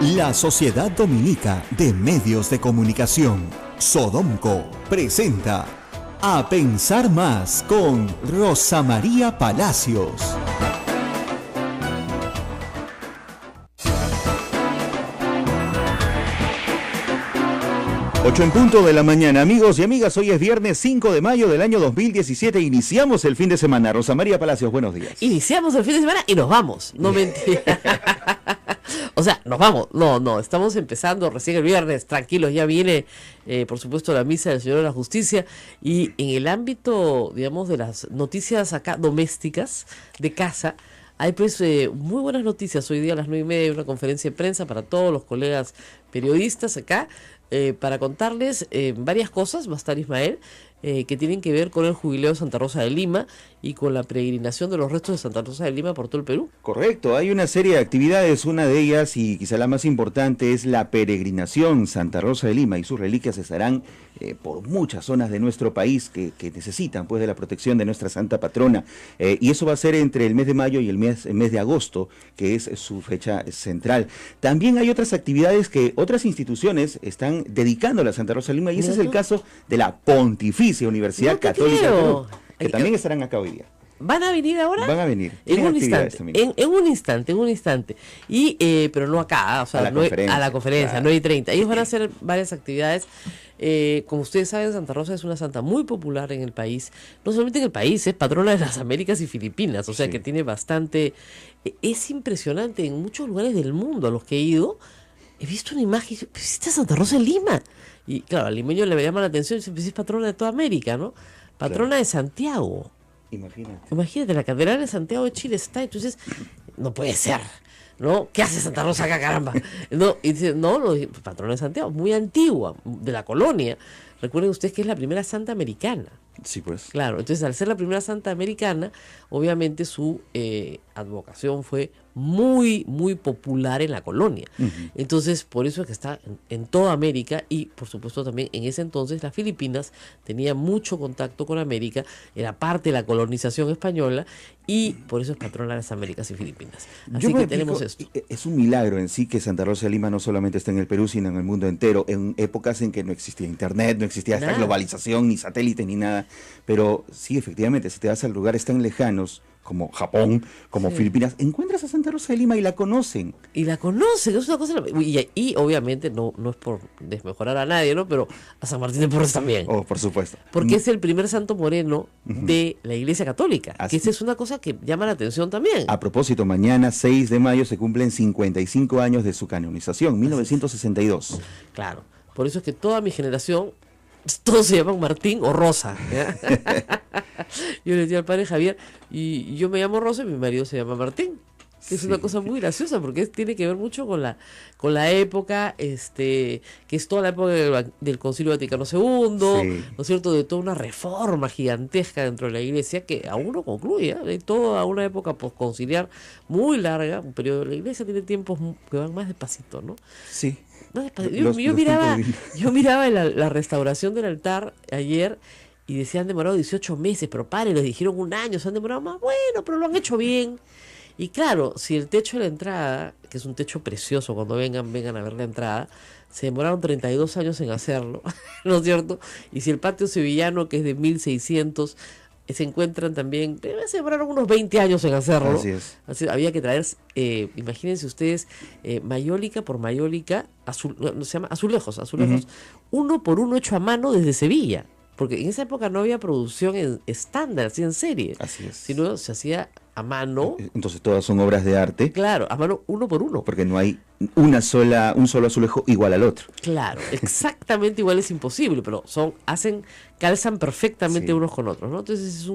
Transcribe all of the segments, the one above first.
La Sociedad Dominica de Medios de Comunicación, Sodomco, presenta A Pensar Más con Rosa María Palacios. 8:00 a.m, amigos y amigas, hoy es viernes 5 de mayo del año 2017, iniciamos el fin de semana. Rosa María Palacios, buenos días. Iniciamos el fin de semana y nos vamos, no mentira. O sea, nos vamos, no, estamos empezando recién el viernes, tranquilos, ya viene, por supuesto, la misa del Señor de la Justicia, y en el ámbito, digamos, de las noticias acá domésticas, de casa, hay pues muy buenas noticias. Hoy día a las 9:30 hay una conferencia de prensa para todos los colegas periodistas acá, para contarles varias cosas. Va a estar Ismael, que tienen que ver con el jubileo de Santa Rosa de Lima y con la peregrinación de los restos de Santa Rosa de Lima por todo el Perú. Correcto, hay una serie de actividades, una de ellas y quizá la más importante es la peregrinación Santa Rosa de Lima, y sus reliquias estarán por muchas zonas de nuestro país que necesitan pues de la protección de nuestra santa patrona, y eso va a ser entre el mes de mayo y el mes de agosto, que es su fecha central. También hay otras actividades que otras instituciones están dedicando a la Santa Rosa de Lima, y ese es el caso de la Pontificia Universidad Católica del Perú, que también estarán acá hoy día. ¿Van a venir ahora? Van a venir. En un instante, en un instante. Y, pero no acá, o sea, a la conferencia, claro. 9:30. Ellos van a hacer varias actividades. Como ustedes saben, Santa Rosa es una santa muy popular en el país. No solamente en el país, es patrona de las Américas y Filipinas. O sea, que tiene bastante... Es impresionante, en muchos lugares del mundo a los que he ido, he visto una imagen, ¿viste a Santa Rosa en Lima? Y claro, al limeño le llama la atención, dice, pues es patrona de toda América, ¿no? Patrona de Santiago. Imagínate, la catedral de Santiago de Chile está, entonces, no puede ser, ¿no? ¿Qué hace Santa Rosa acá, caramba? No, y dice, patrona de Santiago, muy antigua, de la colonia. Recuerden ustedes que es la primera santa americana. Sí, pues. Claro, entonces al ser la primera santa americana, obviamente su advocación fue muy, muy popular en la colonia. Entonces, por eso es que está en toda América, y por supuesto también en ese entonces las Filipinas tenían mucho contacto con América, era parte de la colonización española, y por eso es patrona de las Américas y Filipinas. Así que tenemos esto. Es un milagro en sí que Santa Rosa de Lima no solamente está en el Perú, sino en el mundo entero, en épocas en que no existía internet, no existía esta globalización, ni satélite, ni nada. Pero sí, efectivamente, si te vas a lugares tan lejanos como Japón, como Filipinas, encuentras a Santa Rosa de Lima y la conocen. Y la conocen, es una cosa... Y obviamente no es por desmejorar a nadie, ¿no? Pero a San Martín de Porres también. Oh, por supuesto. Porque es el primer santo moreno de la Iglesia Católica. Que esa es una cosa que llama la atención también. A propósito, mañana 6 de mayo se cumplen 55 años de su canonización, 1962. Claro, por eso es que toda mi generación... todos se llaman Martín o Rosa. Yo le decía al padre Javier, y yo me llamo Rosa y mi marido se llama Martín. Que es una cosa muy graciosa, porque tiene que ver mucho con la época, que es toda la época del Concilio Vaticano II, ¿no es cierto? De toda una reforma gigantesca dentro de la Iglesia, que aún no concluye, de toda una época posconciliar muy larga, un periodo de la Iglesia tiene tiempos que van más despacito, ¿no? Sí. Yo miraba la restauración del altar ayer y decían, han demorado 18 meses, pero les dijeron un año, se han demorado más, bueno, pero lo han hecho bien. Y claro, si el techo de la entrada, que es un techo precioso, cuando vengan a ver la entrada, se demoraron 32 años en hacerlo, ¿no es cierto? Y si el patio sevillano, que es de 1600, se encuentran también, se demoraron unos 20 años en hacerlo. Así es. Así, había que traer, imagínense ustedes, mayólica por mayólica, se llama azulejos, uno por uno hecho a mano desde Sevilla, porque en esa época no había producción estándar, así en serie. Así es. Sino se hacía a mano. Entonces todas son obras de arte. Claro, a mano, uno por uno. Porque no hay un solo azulejo igual al otro. Claro, exactamente igual es imposible, pero calzan perfectamente unos con otros, ¿no? Entonces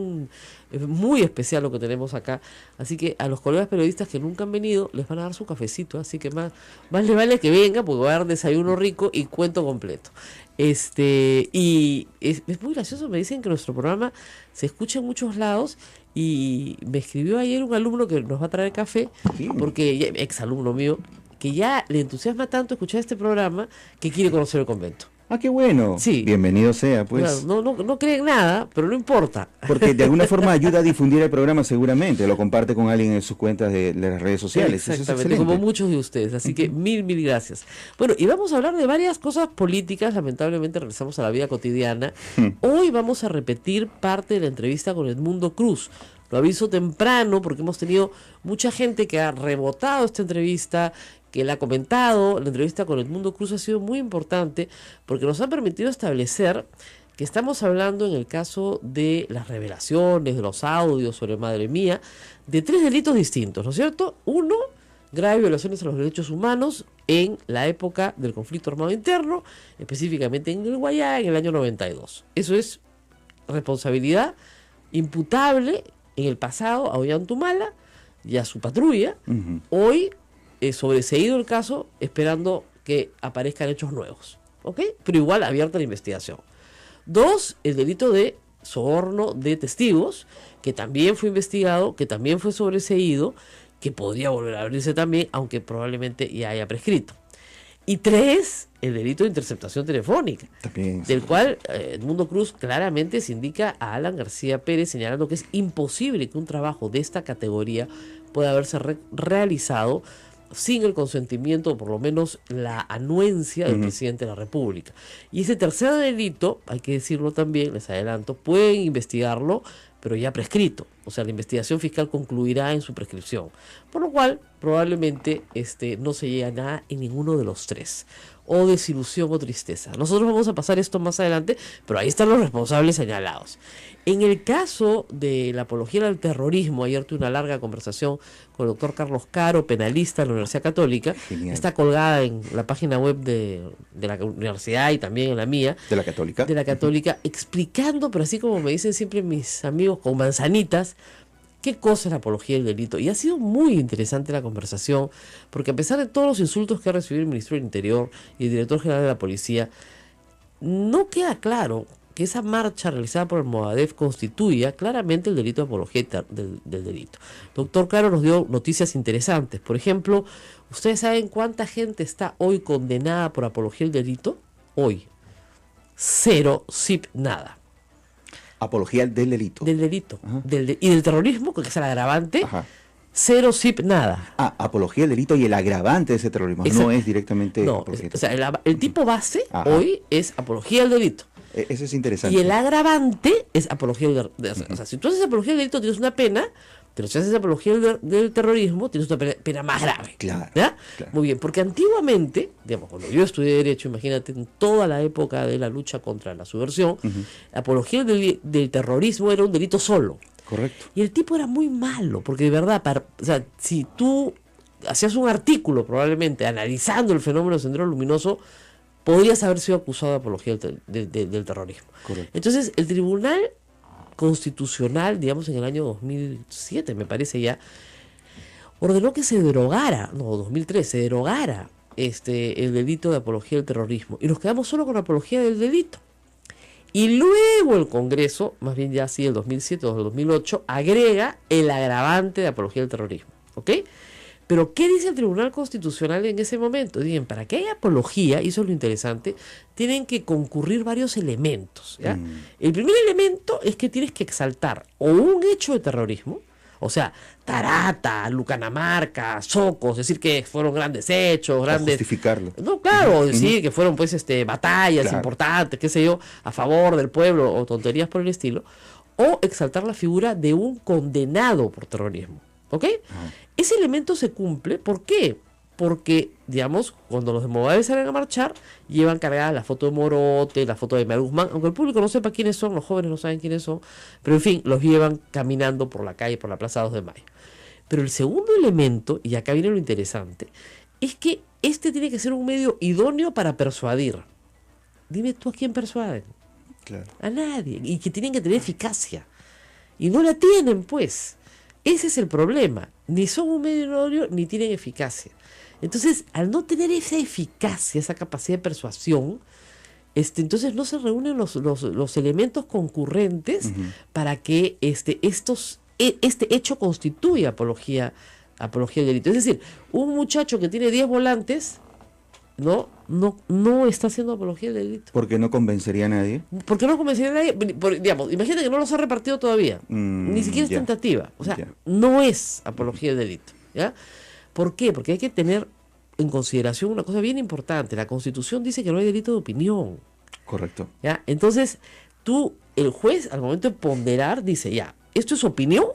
es muy especial lo que tenemos acá. Así que a los colegas periodistas que nunca han venido, les van a dar su cafecito, así que más les vale que vengan, porque va a dar desayuno rico y cuento completo. Y es muy gracioso, me dicen que nuestro programa se escucha en muchos lados, y me escribió ayer un alumno que nos va a traer café, porque exalumno mío, que ya le entusiasma tanto escuchar este programa que quiere conocer el convento. Ah, qué bueno. Sí. Bienvenido sea, pues. Claro, no creen nada, pero no importa. Porque de alguna forma ayuda a difundir el programa seguramente, lo comparte con alguien en sus cuentas de las redes sociales. Exactamente, como muchos de ustedes, así que mil gracias. Bueno, y vamos a hablar de varias cosas políticas, lamentablemente regresamos a la vida cotidiana. Hoy vamos a repetir parte de la entrevista con Edmundo Cruz. Lo aviso temprano porque hemos tenido mucha gente que ha rebotado esta entrevista, que la ha comentado. La entrevista con Edmundo Cruz ha sido muy importante porque nos ha permitido establecer que estamos hablando, en el caso de las revelaciones, de los audios sobre Madre Mía, de 3 delitos distintos, ¿no es cierto? Uno, graves violaciones a los derechos humanos en la época del conflicto armado interno, específicamente en el Guayá, en el año 92. Eso es responsabilidad imputable en el pasado a Ollantumala y a su patrulla. Hoy sobreseído el caso, esperando que aparezcan hechos nuevos, ¿ok? Pero igual abierta la investigación. 2, el delito de soborno de testigos, que también fue investigado, que también fue sobreseído, que podría volver a abrirse también, aunque probablemente ya haya prescrito. Y 3, el delito de interceptación telefónica, también, del cual Edmundo Cruz claramente se indica a Alan García Pérez, señalando que es imposible que un trabajo de esta categoría pueda haberse realizado sin el consentimiento, o por lo menos la anuencia del presidente de la República. Y ese tercer delito, hay que decirlo también, les adelanto, pueden investigarlo, pero ya prescrito. O sea, la investigación fiscal concluirá en su prescripción. Por lo cual, probablemente no se llegue a nada en ninguno de los 3. O desilusión o tristeza. Nosotros vamos a pasar esto más adelante, pero ahí están los responsables señalados. En el caso de la apología del terrorismo, ayer tuve una larga conversación con el doctor Carlos Caro, penalista de la Universidad Católica. Genial. Está colgada en la página web de la universidad y también en la mía. ¿De la Católica? De la Católica, explicando, pero así como me dicen siempre mis amigos con manzanitas, qué cosa es la apología del delito. Y ha sido muy interesante la conversación, porque a pesar de todos los insultos que ha recibido el ministro del Interior y el director general de la Policía, no queda claro que esa marcha realizada por el Movadef constituya claramente el delito de apología del delito. Doctor Caro nos dio noticias interesantes. Por ejemplo, ¿ustedes saben cuánta gente está hoy condenada por apología del delito? Hoy. 0, zip, nada. Apología del delito. Del delito. Y del terrorismo, que es el agravante. 0, zip, nada. Apología del delito y el agravante de ese terrorismo. No es directamente... No, o sea, el tipo base hoy es apología del delito. Eso es interesante. Y el agravante es apología del delito. O sea, si tú haces apología del delito tienes una pena, pero si haces apología del terrorismo tienes una pena más grave. Claro, claro. Muy bien, porque antiguamente, digamos, cuando yo estudié Derecho, imagínate, en toda la época de la lucha contra la subversión, la apología del terrorismo era un delito solo. Correcto. Y el tipo era muy malo, porque de verdad, o sea, si tú hacías un artículo probablemente analizando el fenómeno del Sendero Luminoso, podrías haber sido acusado de apología del terrorismo. Correcto. Entonces, el Tribunal Constitucional, digamos en el año 2007, me parece ya, ordenó que se derogara, 2003, se derogara el delito de apología del terrorismo. Y nos quedamos solo con la apología del delito. Y luego el Congreso, más bien ya así el 2007 o el 2008, agrega el agravante de apología del terrorismo. ¿Ok? Pero, ¿qué dice el Tribunal Constitucional en ese momento? Dicen, para que haya apología, y eso es lo interesante, tienen que concurrir varios elementos. ¿Ya? El primer elemento es que tienes que exaltar o un hecho de terrorismo, o sea, Tarata, Lucanamarca, Socos, decir que fueron grandes hechos, grandes... Justificarlo. No, claro, decir que fueron pues batallas importantes, qué sé yo, a favor del pueblo, o tonterías por el estilo, o exaltar la figura de un condenado por terrorismo. ¿Ok? Ese elemento se cumple, ¿por qué? Porque, digamos, cuando los de Movadef salen a marchar, llevan cargada la foto de Morote, la foto de Emel Guzmán, aunque el público no sepa quiénes son, los jóvenes no saben quiénes son, pero en fin, los llevan caminando por la calle, por la Plaza 2 de Mayo. Pero el segundo elemento, y acá viene lo interesante, es que tiene que ser un medio idóneo para persuadir. Dime tú a quién persuaden. Claro. A nadie. Y que tienen que tener eficacia. Y no la tienen, pues. Ese es el problema. Ni son un medio idóneo, ni tienen eficacia. Entonces, al no tener esa eficacia, esa capacidad de persuasión, entonces no se reúnen los elementos concurrentes para que este hecho constituya apología del delito. Es decir, un muchacho que tiene 10 volantes no está haciendo apología del delito. ¿Porque no convencería a nadie? Porque no convencería a nadie. Digamos, imagínate que no los ha repartido todavía. Ni siquiera es tentativa. O sea, no es apología del delito. ¿Ya? ¿Por qué? Porque hay que tener en consideración una cosa bien importante. La Constitución dice que no hay delito de opinión. Correcto. ¿Ya? Entonces, el juez, al momento de ponderar, dice, ya, ¿esto es opinión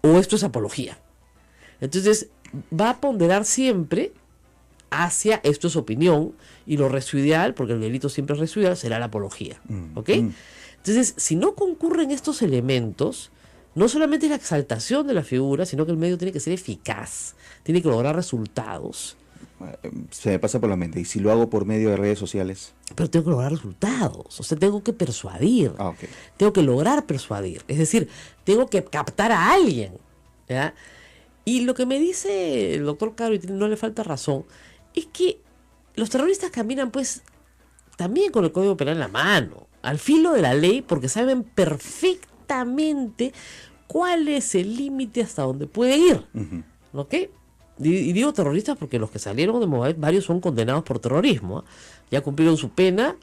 o esto es apología? Entonces, va a ponderar siempre hacia esto es opinión, y lo residual, porque el delito siempre es residual, será la apología. ¿Ok? Entonces, si no concurren estos elementos, no solamente es la exaltación de la figura, sino que el medio tiene que ser eficaz, tiene que lograr resultados. Se me pasa por la mente, ¿y si lo hago por medio de redes sociales? Pero tengo que lograr resultados, o sea, tengo que persuadir, Okay. Tengo que lograr persuadir, es decir, tengo que captar a alguien, ¿ya? Y lo que me dice el doctor Caro, y no le falta razón, es que los terroristas caminan pues también con el Código Penal en la mano, al filo de la ley, porque saben perfectamente cuál es el límite hasta donde puede ir. ¿Ok? Y digo terroristas porque los que salieron de Movadef, varios son condenados por terrorismo. Ya cumplieron su pena,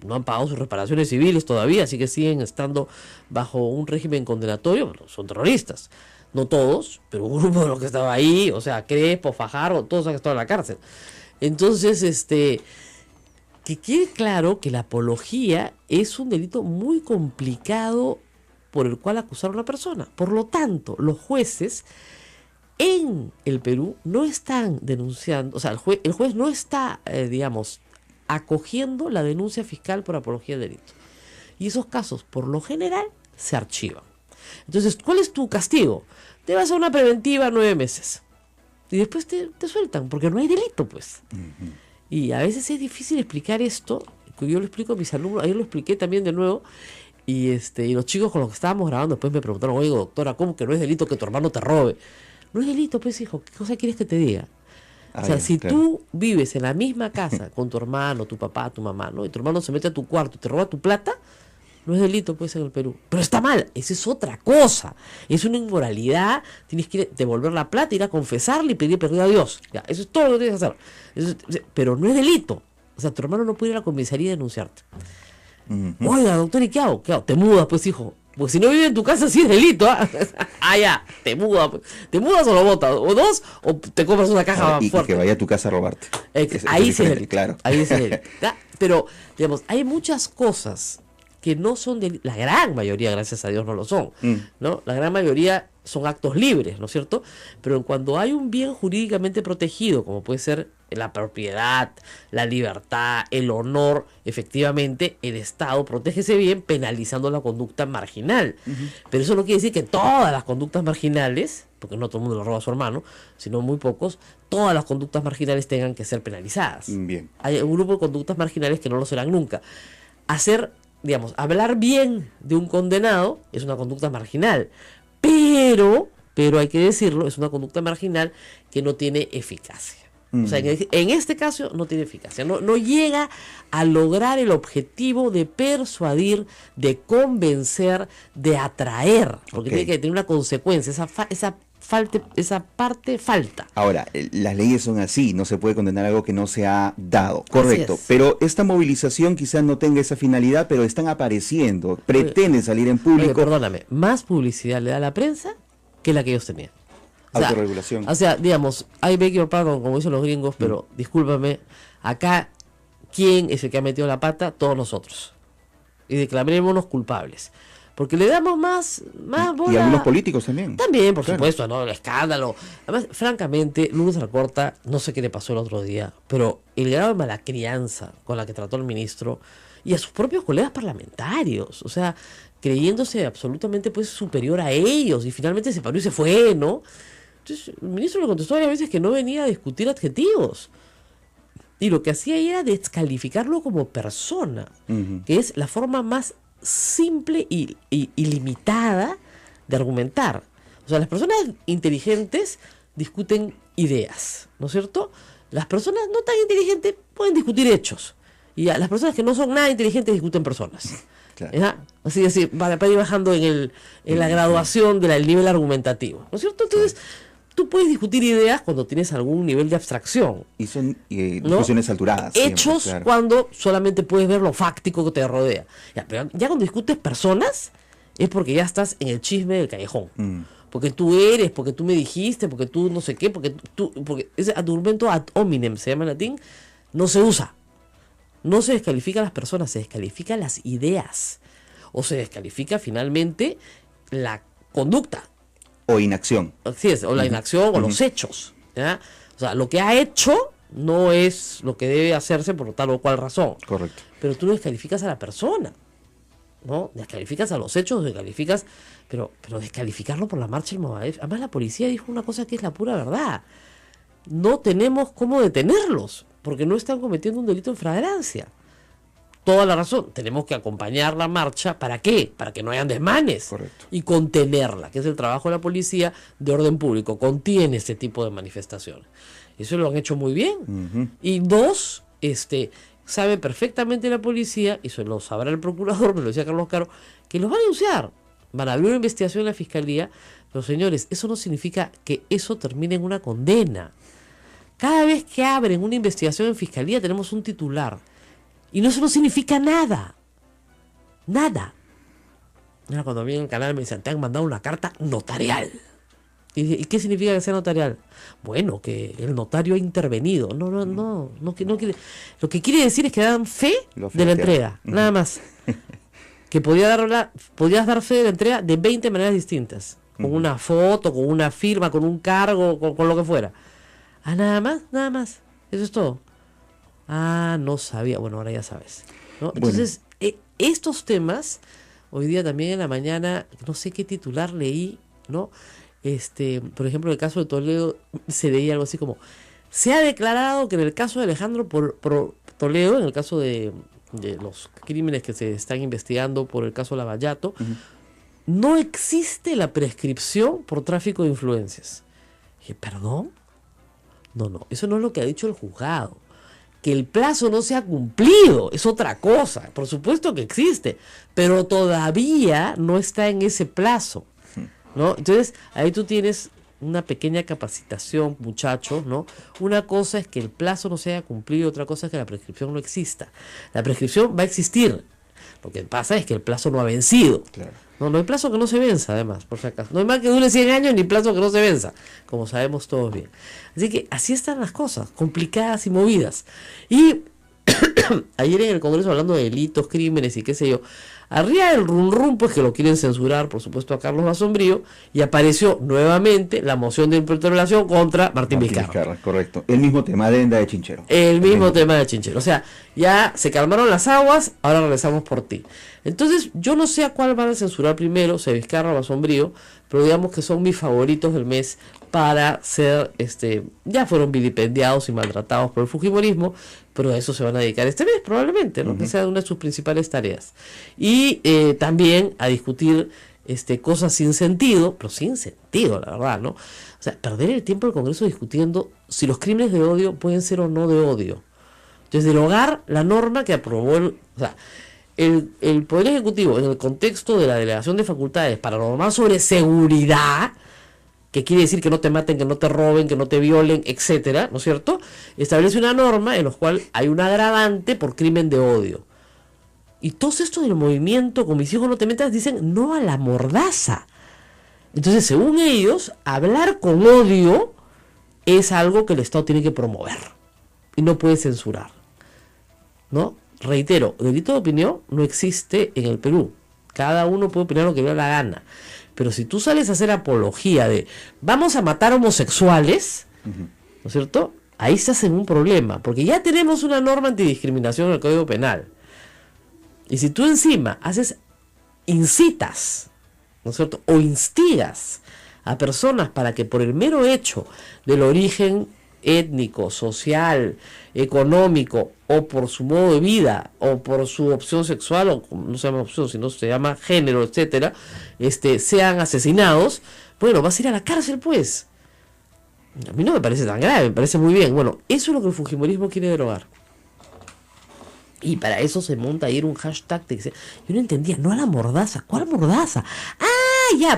no han pagado sus reparaciones civiles todavía, así que siguen estando bajo un régimen condenatorio, pero son terroristas. No todos, pero un grupo de los que estaba ahí, o sea, Crespo, Fajardo, todos han estado en la cárcel. Entonces, que quede claro que la apología es un delito muy complicado por el cual acusar a una persona. Por lo tanto, los jueces en el Perú no están denunciando, o sea, el juez no está, digamos, acogiendo la denuncia fiscal por apología de delito. Y esos casos, por lo general, se archivan. Entonces, ¿cuál es tu castigo? Te vas a una preventiva 9 meses. Y después te sueltan, porque no hay delito, pues. Y a veces es difícil explicar esto. Yo lo explico a mis alumnos, ayer lo expliqué también de nuevo. Y los chicos con los que estábamos grabando después me preguntaron, oye, doctora, ¿cómo que no es delito que tu hermano te robe? No es delito, pues, hijo, ¿qué cosa quieres que te diga? O sea, si tú vives en la misma casa con tu hermano, tu papá, tu mamá, ¿no? Y tu hermano se mete a tu cuarto y te roba tu plata, no es delito, pues, en el Perú. Pero está mal, esa es otra cosa. Es una inmoralidad, tienes que devolver la plata, ir a confesarle y pedir perdón a Dios. Ya, eso es todo lo que tienes que hacer. Pero no es delito. O sea, tu hermano no puede ir a la comisaría y denunciarte. Oiga, doctor, ¿y qué hago? ¿Qué hago? Te mudas, pues, hijo. Porque si no vive en tu casa, sí es delito. Ya, te mudas. ¿Te mudas o lo botas? O dos, o te compras una caja y fuerte. que vaya a tu casa a robarte. Ahí sí es delito. Claro. Ahí es delito. Pero, digamos, hay muchas cosas que no son de la gran mayoría, gracias a Dios, no lo son, ¿no? La gran mayoría son actos libres, ¿no es cierto? Pero cuando hay un bien jurídicamente protegido, como puede ser la propiedad, la libertad, el honor, efectivamente, el Estado protege ese bien penalizando la conducta marginal. Pero eso no quiere decir que todas las conductas marginales, porque no todo el mundo le roba a su hermano, sino muy pocos, todas las conductas marginales tengan que ser penalizadas. Bien. Hay un grupo de conductas marginales que no lo serán nunca. Hablar bien de un condenado es una conducta marginal, pero hay que decirlo, es una conducta marginal que no tiene eficacia. O sea, en este caso no tiene eficacia, no llega a lograr el objetivo de persuadir, de convencer, de atraer, porque tiene que tener una consecuencia, esa parte falta. Ahora, las leyes son así, no se puede condenar algo que no se ha dado, correcto, pero esta movilización quizás no tenga esa finalidad, pero están apareciendo, pretenden salir en público. Perdóname, más publicidad le da la prensa que la que ellos tenían. Autorregulación. O sea, digamos, hay beg your pardon, como dicen los gringos, pero discúlpame, acá, ¿quién es el que ha metido la pata? Todos nosotros. Y declarémonos culpables. Porque le damos más bola. Y algunos políticos también. También, por supuesto, ¿no? El escándalo. Además, francamente, Lourdes Alcorta, no sé qué le pasó el otro día, pero el grado de mala crianza con la que trató el ministro y a sus propios colegas parlamentarios, o sea, creyéndose absolutamente pues superior a ellos, y finalmente se paró y se fue, ¿no? Entonces, el ministro le contestó varias veces que no venía a discutir adjetivos. Y lo que hacía era descalificarlo como persona, que es la forma más simple y limitada de argumentar. O sea, las personas inteligentes discuten ideas, ¿no es cierto? Las personas no tan inteligentes pueden discutir hechos. Y las personas que no son nada inteligentes discuten personas. Claro. Así, para ir bajando en la graduación del nivel argumentativo, ¿no es cierto? Entonces, tú puedes discutir ideas cuando tienes algún nivel de abstracción. Y son discusiones alturadas. Hechos siempre, claro. Cuando solamente puedes ver lo fáctico que te rodea. Pero ya cuando discutes personas, es porque ya estás en el chisme del callejón. Porque tú eres, porque tú me dijiste, porque tú no sé qué, porque ese argumento ad hominem, se llama en latín, no se usa. No se descalifica a las personas, se descalifica las ideas. O se descalifica finalmente la conducta. O inacción. Así es, o la inacción o los hechos. ¿Ya? O sea, lo que ha hecho no es lo que debe hacerse por tal o cual razón. Correcto. Pero tú no descalificas a la persona, ¿no? Descalificas a los hechos, descalificas, pero descalificarlo por la marcha del Movadef. Además, la policía dijo una cosa que es la pura verdad. No tenemos cómo detenerlos, porque no están cometiendo un delito en flagrancia. Toda la razón. Tenemos que acompañar la marcha. ¿Para qué? Para que no hayan desmanes. Correcto. Y contenerla, que es el trabajo de la policía de orden público. Contiene este tipo de manifestaciones. Eso lo han hecho muy bien. Y dos, sabe perfectamente la policía, y eso lo sabrá el procurador, me lo decía Carlos Caro, que los va a denunciar. Van a abrir una investigación en la fiscalía. Pero señores, eso no significa que eso termine en una condena. Cada vez que abren una investigación en fiscalía tenemos un titular. Y eso no significa nada. Nada. Ahora cuando vi en el canal me dicen, te han mandado una carta notarial. ¿Y qué significa que sea notarial? Bueno, que el notario ha intervenido. No quiere. Lo que quiere decir es que dan fe de la entrega. Nada más. Que podías dar fe de la entrega de 20 maneras distintas. Con una foto, con una firma, con un cargo, con lo que fuera. Nada más. Eso es todo. No sabía. Bueno, ahora ya sabes, ¿no? Entonces, estos temas, hoy día también en la mañana, no sé qué titular leí, ¿no? Por ejemplo, en el caso de Toledo, se leía algo así como, se ha declarado que en el caso de Alejandro Toledo, en el caso de los crímenes que se están investigando por el caso Lavallato, no existe la prescripción por tráfico de influencias. Dije, ¿perdón? No, eso no es lo que ha dicho el juzgado. Que el plazo no se ha cumplido es otra cosa. Por supuesto que existe, pero todavía no está en ese plazo, ¿no? Entonces, ahí tú tienes una pequeña capacitación, muchachos, ¿no? Una cosa es que el plazo no se haya cumplido, otra cosa es que la prescripción no exista. La prescripción va a existir. Lo que pasa es que el plazo no ha vencido. Claro. No hay plazo que no se venza, además, por si acaso. No hay más que dure 100 años ni plazo que no se venza, como sabemos todos bien. Así que así están las cosas, complicadas y movidas. Y ayer en el Congreso, hablando de delitos, crímenes y qué sé yo, arriba del rum pues que lo quieren censurar, por supuesto, a Carlos Basombrío, y apareció nuevamente la moción de interpelación contra Martín Vizcarra. Correcto. El mismo tema de Enda de Chinchero. El mismo tema de Chinchero. O sea, ya se calmaron las aguas, ahora regresamos por ti. Entonces, yo no sé a cuál van a censurar primero, si a Vizcarra o Basombrío, pero digamos que son mis favoritos del mes para ser, ya fueron vilipendiados y maltratados por el fujimorismo, pero a eso se van a dedicar este mes probablemente, ¿no? Que sea una de sus principales tareas. Y también a discutir cosas sin sentido, pero sin sentido, la verdad, ¿no? O sea, perder el tiempo del Congreso discutiendo si los crímenes de odio pueden ser o no de odio. Entonces, derogar la norma que aprobó el Poder Ejecutivo en el contexto de la delegación de facultades para normar sobre seguridad, que quiere decir que no te maten, que no te roben, que no te violen, etcétera, ¿no es cierto? Establece una norma en la cual hay un agravante por crimen de odio. Y todos estos del movimiento Con mis hijos no te metas dicen no a la mordaza. Entonces, según ellos, hablar con odio es algo que el Estado tiene que promover y no puede censurar, ¿no? Reitero, delito de opinión no existe en el Perú. Cada uno puede opinar lo que le dé la gana. Pero si tú sales a hacer apología de vamos a matar homosexuales, ¿no es cierto? Ahí estás en un problema, porque ya tenemos una norma antidiscriminación en el Código Penal. Y si tú encima incitas, ¿no es cierto? O instigas a personas para que por el mero hecho del origen étnico, social, económico, o por su modo de vida, o por su opción sexual, o no se llama opción, sino se llama género, etcétera, sean asesinados, bueno, vas a ir a la cárcel, pues. A mí no me parece tan grave, me parece muy bien. Bueno, eso es lo que el fujimorismo quiere derogar. Y para eso se monta ayer un hashtag que dice, yo no entendía, no a la mordaza, ¿cuál mordaza?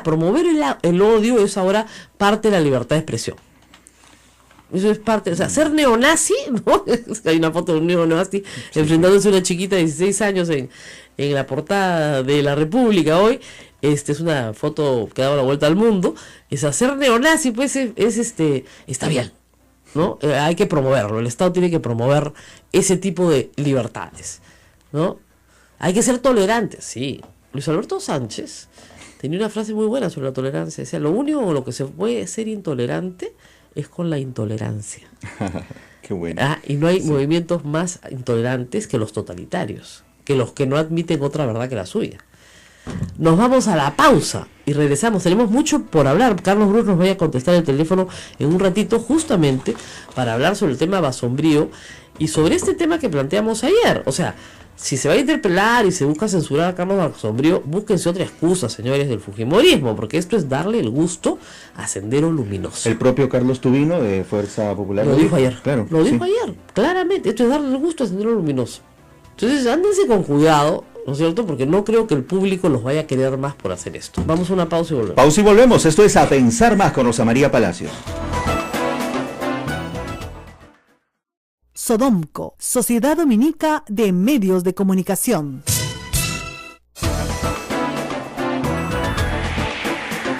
promover el odio es ahora parte de la libertad de expresión. Eso es parte, o sea, ser neonazi, ¿no? Hay una foto de un neonazi enfrentándose a una chiquita de 16 años en la portada de La República hoy. Es una foto que ha dado la vuelta al mundo. Es hacer neonazi, pues está bien, ¿no? Hay que promoverlo. El Estado tiene que promover ese tipo de libertades, ¿no? Hay que ser tolerantes, sí. Luis Alberto Sánchez tenía una frase muy buena sobre la tolerancia. Decía, lo único con lo que se puede ser intolerante es con la intolerancia. Qué bueno. Y no hay movimientos más intolerantes que los totalitarios, que los que no admiten otra verdad que la suya. Nos vamos a la pausa y regresamos. Tenemos mucho por hablar. Carlos Bruce nos va a contestar el teléfono en un ratito, justamente para hablar sobre el tema Basombrío y sobre este tema que planteamos ayer. O sea, si se va a interpelar y se busca censurar a Carlos Basombrío, búsquense otra excusa, señores del fujimorismo, porque esto es darle el gusto a Sendero Luminoso. El propio Carlos Tubino de Fuerza Popular lo dijo ayer. Claro, lo dijo ayer, claramente. Esto es darle el gusto a Sendero Luminoso. Entonces, ándense con cuidado, ¿no es cierto? Porque no creo que el público los vaya a querer más por hacer esto. Vamos a una pausa y volvemos. Pausa y volvemos. Esto es A Pensar Más con Rosa María Palacios. Sodomco, Sociedad Dominica de Medios de Comunicación.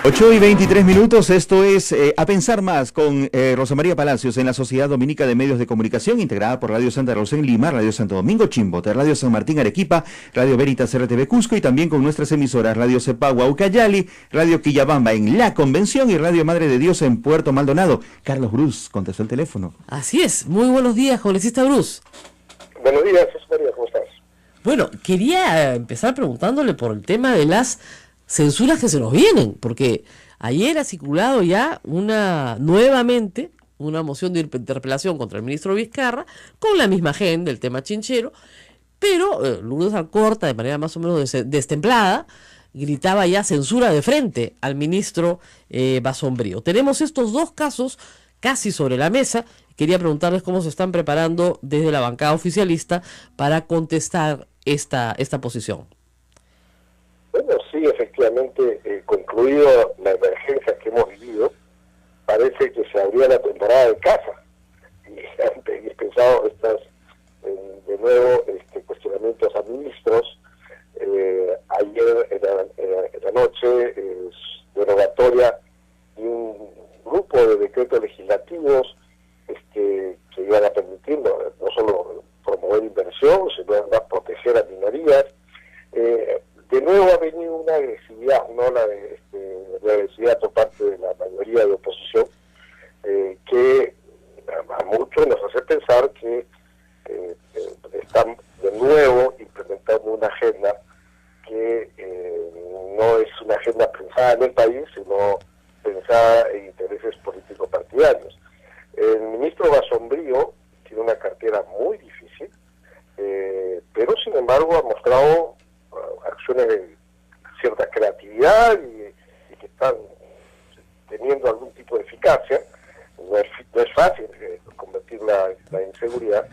8:23, esto es A Pensar Más con Rosa María Palacios en la Sociedad Dominica de Medios de Comunicación, integrada por Radio Santa Rosa en Lima, Radio Santo Domingo Chimbote, Radio San Martín Arequipa, Radio Veritas RTV Cusco y también con nuestras emisoras Radio Cepagua Ucayali, Radio Quillabamba en La Convención y Radio Madre de Dios en Puerto Maldonado. Carlos Bruce contestó el teléfono. Así es, muy buenos días, congresista Bruce. Buenos días, Rosa María, ¿cómo estás? Bueno, quería empezar preguntándole por el tema de las censuras que se nos vienen, porque ayer ha circulado ya nuevamente una moción de interpelación contra el ministro Vizcarra con la misma agenda del tema chinchero, pero Lourdes Alcorta, de manera más o menos destemplada, gritaba ya censura de frente al ministro Basombrío. Tenemos estos dos casos casi sobre la mesa. Quería preguntarles cómo se están preparando desde la bancada oficialista para contestar esta posición. Bueno, sí, efectivamente, concluido la emergencia que hemos vivido, parece que se abría la temporada de caza. Y han dispensado de nuevo cuestionamientos a ministros. Ayer en la noche, derogatoria de un grupo de decretos legislativos que iban a permitir no solo promover inversión, sino además proteger a minorías. De nuevo ha venido una agresividad, no la agresividad por parte de la mayoría de oposición, que a muchos nos hace pensar que están de nuevo implementando una agenda que no es una agenda pensada en el país, sino pensada en intereses políticos partidarios. El ministro Basombrío tiene una cartera muy difícil, pero sin embargo ha mostrado acciones de cierta creatividad y que están teniendo algún tipo de eficacia. No es fácil combatir la inseguridad,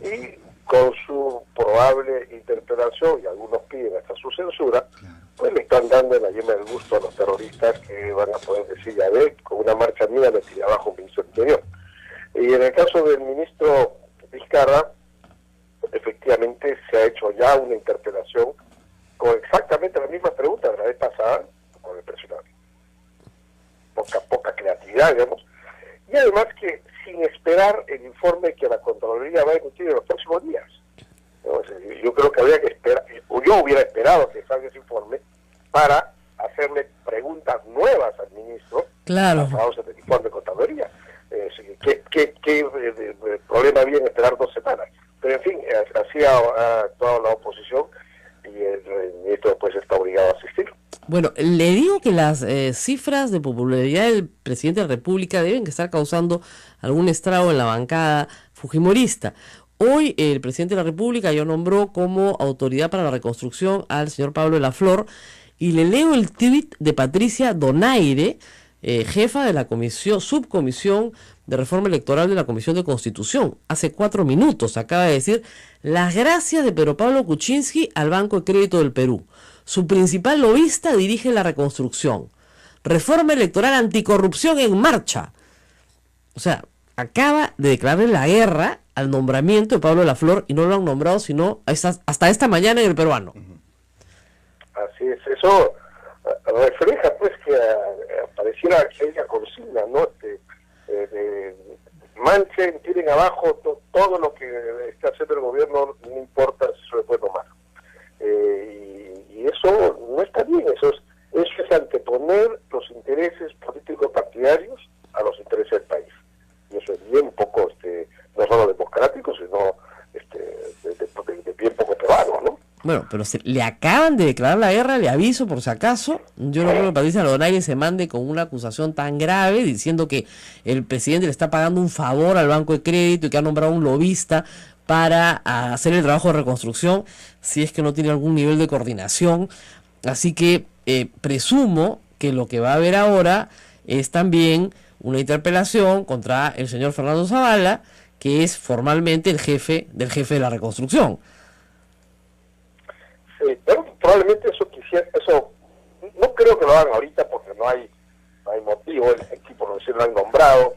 y con su probable interpelación, y algunos piden hasta su censura, pues le están dando la yema del gusto a los terroristas, que van a poder decir, ya ve, con una marcha mía le tiré abajo un ministro del Interior. Y en el caso del ministro Vizcarra, efectivamente se ha hecho ya una interpelación con exactamente las mismas preguntas de la vez pasada, con el impresionante. Poca creatividad, digamos. Y además que sin esperar el informe que la Contraloría va a emitir en los próximos días. Yo creo que habría que esperar, o yo hubiera esperado que salga ese informe para hacerle preguntas nuevas al ministro, claro, basados en el informe de Contraloría. ¿Qué problema había en esperar 2 semanas? Pero en fin, así ha actuado la oposición, y el ministro pues está obligado a asistir. Bueno, le digo que las cifras de popularidad del presidente de la República deben estar causando algún estrago en la bancada fujimorista. Hoy el presidente de la República ya nombró como autoridad para la reconstrucción al señor Pablo de la Flor, y le leo el tuit de Patricia Donaire, jefa de la subcomisión de reforma electoral de la Comisión de Constitución. Hace 4 minutos acaba de decir: las gracias de Pedro Pablo Kuczynski al Banco de Crédito del Perú. Su principal lobista dirige la reconstrucción. Reforma electoral anticorrupción en marcha. O sea, acaba de declarar la guerra al nombramiento de Pablo Laflor y no lo han nombrado sino hasta esta mañana en El Peruano. Así es, eso refleja pues que pareciera que haya consigna, ¿no? Manchen, tiren abajo todo lo que está haciendo el gobierno, no importa si eso es bueno o malo. Y eso no está bien, eso es anteponer los intereses políticos partidarios a los intereses del país. Y eso es bien poco, no solo democrático, sino de bien poco peruano, ¿no? Bueno, pero le acaban de declarar la guerra, le aviso por si acaso. Yo no creo que Patricia Donaire se mande con una acusación tan grave diciendo que el presidente le está pagando un favor al Banco de Crédito y que ha nombrado un lobista para hacer el trabajo de reconstrucción, si es que no tiene algún nivel de coordinación. Así que presumo que lo que va a haber ahora es también una interpelación contra el señor Fernando Zavala, que es formalmente el jefe de la reconstrucción. Sí, pero probablemente eso no creo que lo hagan ahorita porque no hay motivo, el equipo no se lo han nombrado.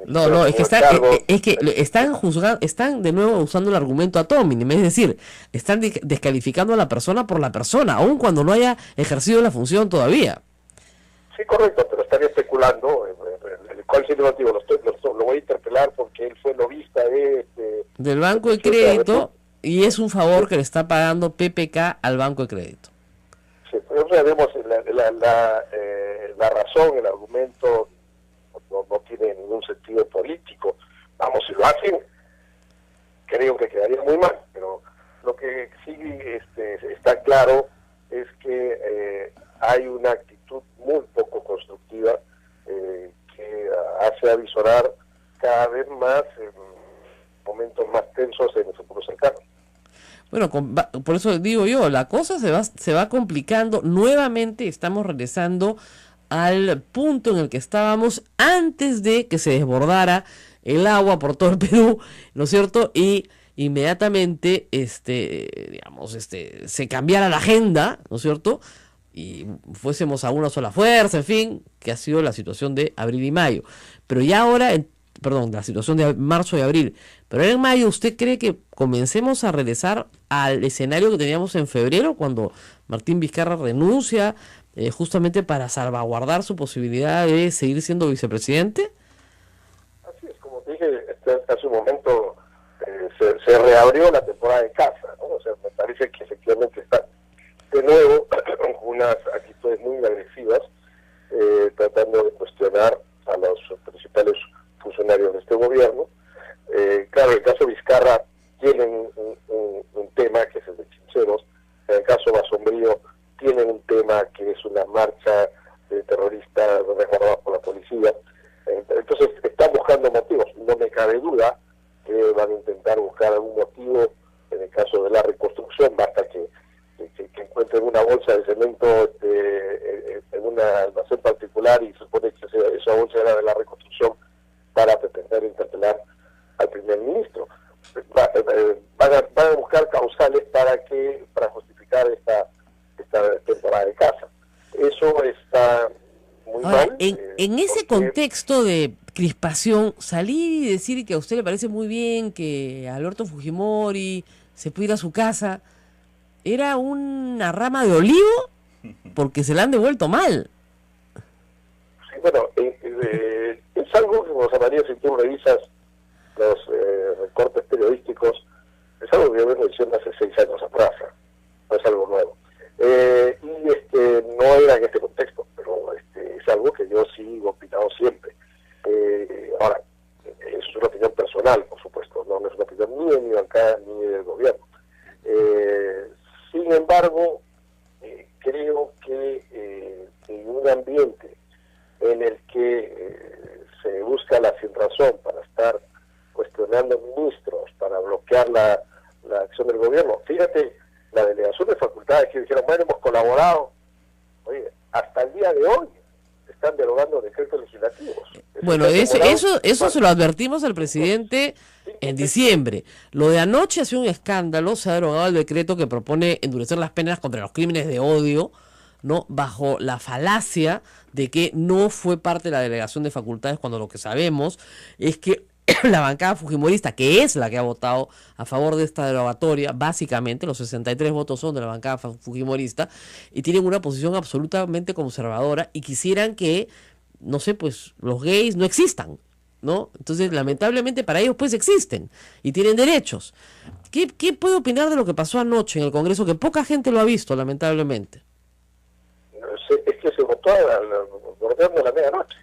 No, es que están de nuevo usando el argumento ad hominem, es decir, están descalificando a la persona por la persona, aun cuando no haya ejercido la función todavía. Sí, correcto, pero están especulando. ¿Cuál es el motivo? Lo voy a interpelar porque él fue lobista del Banco de Crédito y es un favor que le está pagando PPK al Banco de Crédito. Sí, pero vemos la razón, el argumento no tiene ningún sentido político. Vamos, si lo hacen, creo que quedaría muy mal, pero lo que sí está claro es que hay una actitud muy poco constructiva que hace avisorar cada vez más momentos más tensos en el futuro cercano. Bueno, por eso digo yo, la cosa se va complicando. Nuevamente estamos regresando al punto en el que estábamos antes de que se desbordara el agua por todo el Perú, ¿no es cierto? Y inmediatamente se cambiara la agenda, ¿no es cierto? Y fuésemos a una sola fuerza, en fin, que ha sido la situación de abril y mayo. Pero ya ahora, la situación de marzo y abril. Pero en mayo, ¿usted cree que comencemos a regresar al escenario que teníamos en febrero, cuando Martín Vizcarra renuncia justamente para salvaguardar su posibilidad de seguir siendo vicepresidente? Así es, como te dije hace un momento, se reabrió la temporada de caza, ¿no? O sea, me parece que efectivamente está de nuevo con unas actitudes muy agresivas, tratando de cuestionar a los principales funcionarios de este gobierno. Claro, el caso Vizcarra tiene un tema que es el de Chincheros, en el caso Basombrío tienen un tema que es una marcha de terroristas resguardados por la policía. Entonces están buscando motivos. No me cabe duda que van a intentar buscar algún motivo en el caso de la reconstrucción. Basta que encuentren una bolsa de cemento en un almacén particular y se supone que esa bolsa era de la reconstrucción para pretender interpelar al primer ministro. Van a buscar causales para justificar esta temporada de caza. Eso está muy mal. En ese contexto de crispación, salir y decir que a usted le parece muy bien que Alberto Fujimori se pueda ir a su casa, ¿era una rama de olivo? Porque se la han devuelto mal. Sí, bueno, es algo que, José María, si tú revisas los recortes periodísticos, es algo que yo vengo diciendo hace 6 años atrás, no es algo nuevo. No era en este contexto, pero es algo que yo sigo opinando siempre. Ahora, eso es una opinión personal, por supuesto, no es una opinión ni de mi bancada ni del gobierno. Sin embargo, creo que en un ambiente en el que se busca la sinrazón para estar cuestionando ministros, para bloquear la acción del gobierno, fíjate, la delegación de facultades que dijeron, bueno, hemos colaborado, oye, hasta el día de hoy están derogando decretos legislativos. Bueno, eso se lo advertimos al presidente En diciembre. Lo de anoche ha sido un escándalo. Se ha derogado el decreto que propone endurecer las penas contra los crímenes de odio, ¿no? Bajo la falacia de que no fue parte de la delegación de facultades, cuando lo que sabemos es que la bancada fujimorista, que es la que ha votado a favor de esta derogatoria, básicamente los 63 votos son de la bancada fujimorista, y tienen una posición absolutamente conservadora y quisieran que, no sé, pues los gays no existan, ¿no? Entonces, lamentablemente para ellos pues existen y tienen derechos. ¿Qué puede opinar de lo que pasó anoche en el Congreso, que poca gente lo ha visto, lamentablemente? Es que se votó bordeando la medianoche.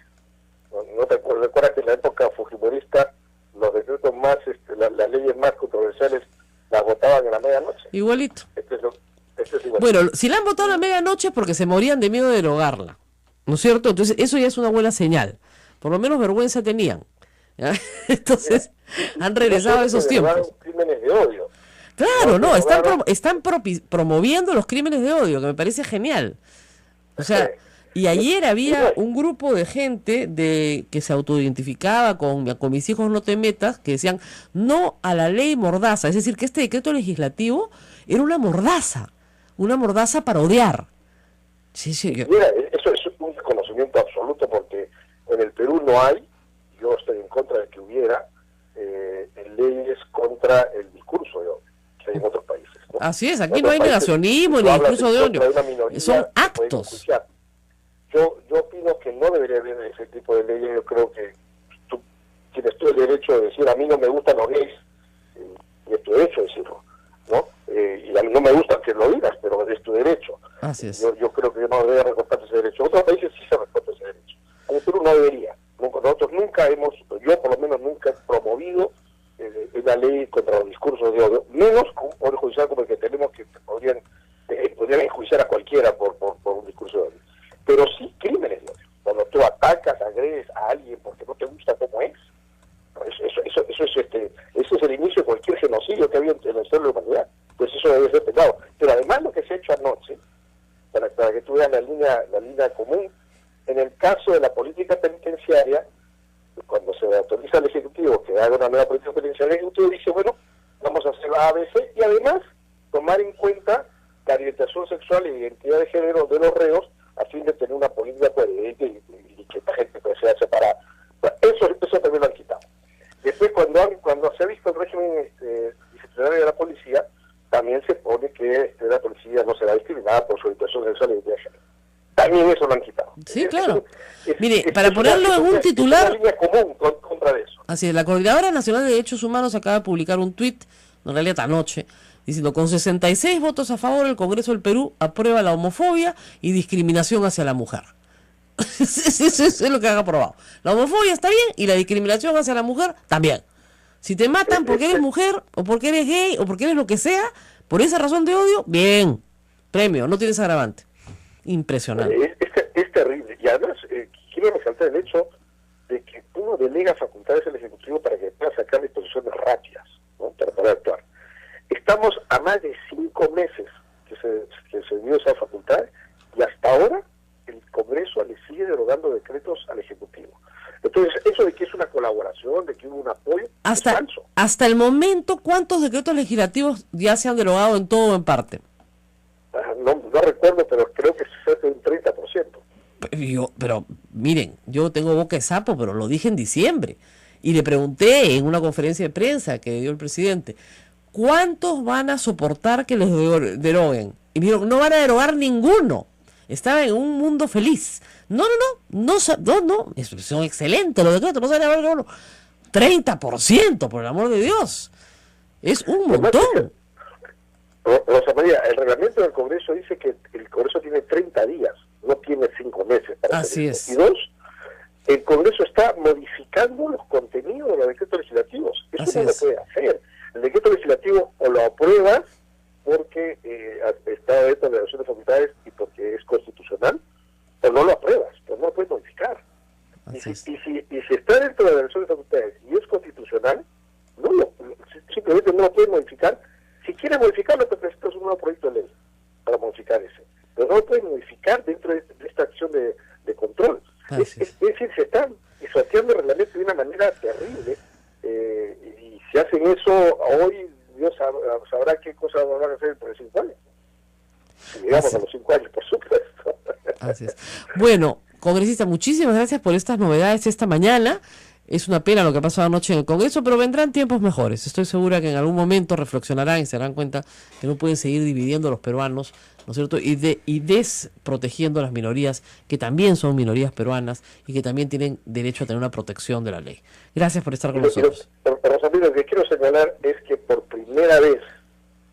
¿No te recuerdas que en la época fujimorista los decretos más, las leyes más controversiales las votaban en la medianoche? Igualito. Este es igualito. Bueno, si la han votado a la medianoche es porque se morían de miedo de derogarla, ¿no es cierto? Entonces eso ya es una buena señal. Por lo menos vergüenza tenían, ¿ya? Entonces han regresado a esos tiempos. Crímenes de odio. Claro, no, están promoviendo los crímenes de odio, que me parece genial. O sea, y ayer había un grupo de gente que se autoidentificaba con mis hijos no te metas, que decían no a la ley mordaza, es decir, que este decreto legislativo era una mordaza para odiar. Sí. Mira, eso es un desconocimiento absoluto, porque en el Perú no hay, yo estoy en contra de que hubiera leyes contra el discurso de odio, que hay en otros países, ¿no? Así es, aquí no hay negacionismo ni discurso de odio, son actos. Yo opino que no debería haber ese tipo de leyes. Yo creo que tú tienes todo el derecho de decir, a mí no me gustan los gays, y es tu derecho decirlo, ¿no? Y a mí no me gusta que lo digas, pero es tu derecho. Así es. Yo creo que no debería recortarse ese derecho. En otros países sí se recorta ese derecho. En el Perú no debería. Nosotros nunca yo por lo menos nunca he promovido una ley contra los discursos de odio, menos con un poder judicial como el que tenemos, que podrían enjuiciar a cualquiera por un discurso de odio. Pero sí crímenes de odio. Cuando tú atacas, agredes a alguien porque no te gusta cómo es, eso es el inicio de cualquier genocidio que había en la historia de la humanidad. Pues eso debe ser penado. Pero además lo que se ha hecho anoche, para que tú veas la línea común, en el caso de la política penitenciaria, cuando se autoriza al Ejecutivo que haga una nueva política penitenciaria, el Ejecutivo dice, bueno, vamos a hacer la ABC, y además tomar en cuenta la orientación sexual y identidad de género de los reos, a fin de tener una política coherente y que esta gente sea separada. Eso también lo han quitado. Después, cuando se ha visto el régimen disciplinario de la policía, también se pone que la policía no será discriminada por su orientación sexual y identidad de género. También eso lo han quitado. Sí, claro. Mire, para ponerlo en un titular... Es una línea común contra eso. Así es, la Coordinadora Nacional de Derechos Humanos acaba de publicar un tuit, en realidad anoche, diciendo, con 66 votos a favor, el Congreso del Perú aprueba la homofobia y discriminación hacia la mujer. Eso es lo que han aprobado. La homofobia está bien y la discriminación hacia la mujer también. Si te matan porque eres mujer, o porque eres gay, o porque eres lo que sea, por esa razón de odio, bien, premio, no tienes agravante. Impresionante. Es terrible. Y además, quiero resaltar el hecho de que uno delega facultades al Ejecutivo para que pueda sacar disposiciones rápidas, ¿no? Para poder actuar. Estamos a más de 5 meses que se dio esa facultad, y hasta ahora el Congreso le sigue derogando decretos al Ejecutivo. Entonces, eso de que es una colaboración, de que hubo un apoyo, es falso. Hasta el momento, ¿cuántos decretos legislativos ya se han derogado en todo o en parte? No recuerdo, pero creo que es un 30%. Pero miren, yo tengo boca de sapo, pero lo dije en diciembre. Y le pregunté en una conferencia de prensa que dio el presidente, ¿cuántos van a soportar que les deroguen? Y me dijeron, no van a derogar ninguno. Estaba en un mundo feliz. No, son excelentes los decretos, no se van a derogar ninguno. 30%, por el amor de Dios. Es un montón. Rosa María, el reglamento del Congreso dice que el Congreso tiene 30 días, no tiene 5 meses para hacer eso. Y dos, el Congreso está modificando los contenidos de los decretos legislativos. Eso no lo puede hacer. El decreto legislativo o lo apruebas porque está dentro de la relación de facultades y porque es constitucional, o no lo apruebas, pero no lo puedes modificar. Y si está dentro de la relación de facultades y es constitucional, simplemente no lo puedes modificar. Si quieres modificarlo, te presentas un nuevo proyecto de ley para modificar ese. Pero no lo puedes modificar dentro de esta acción de control. Es decir, se están pisoteando el reglamento de una manera terrible, y Si hacen eso hoy, Dios sabrá qué cosas van a hacer dentro de 5 años. Si llegamos a los 5 años, por supuesto. Así es. Bueno, congresista, muchísimas gracias por estas novedades esta mañana. Es una pena lo que pasó anoche en el Congreso, pero vendrán tiempos mejores. Estoy segura que en algún momento reflexionarán y se darán cuenta que no pueden seguir dividiendo a los peruanos, ¿no es cierto? Y desprotegiendo a las minorías, que también son minorías peruanas y que también tienen derecho a tener una protección de la ley. Gracias por estar con nosotros. Rosamiro, lo que quiero señalar es que por primera vez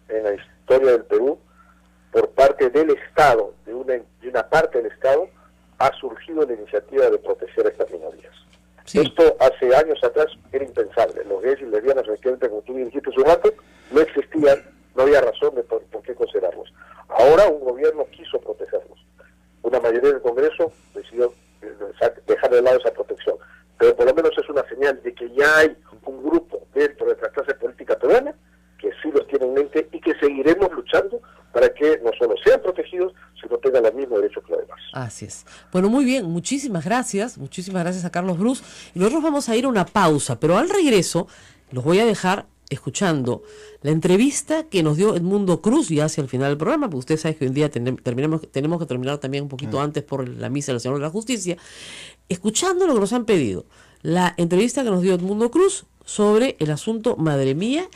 en la historia del Perú, por parte del Estado, de una parte del Estado, ha surgido la iniciativa de proteger a estas minorías. Sí. Esto hace años atrás era impensable. Los gays y lesbianas, efectivamente, como tú dijiste hace un rato, no existían, no había razón de por qué considerarlos. Ahora un gobierno quiso protegerlos. Una mayoría del Congreso decidió dejar de lado esa protección. Pero por lo menos es una señal de que ya hay un grupo dentro de la clase política peruana que sí los tiene en mente y que seguiremos luchando para que no solo sean protegidos, sino tengan los mismos derechos que los demás. Así es. Bueno, muy bien, muchísimas gracias a Carlos Brus. Y nosotros vamos a ir a una pausa, pero al regreso los voy a dejar escuchando la entrevista que nos dio Edmundo Cruz ya hacia el final del programa, porque usted sabe que hoy en día tenemos que terminar también un poquito antes por la misa del Señor de la Justicia, escuchando lo que nos han pedido, la entrevista que nos dio Edmundo Cruz sobre el asunto Madre Mía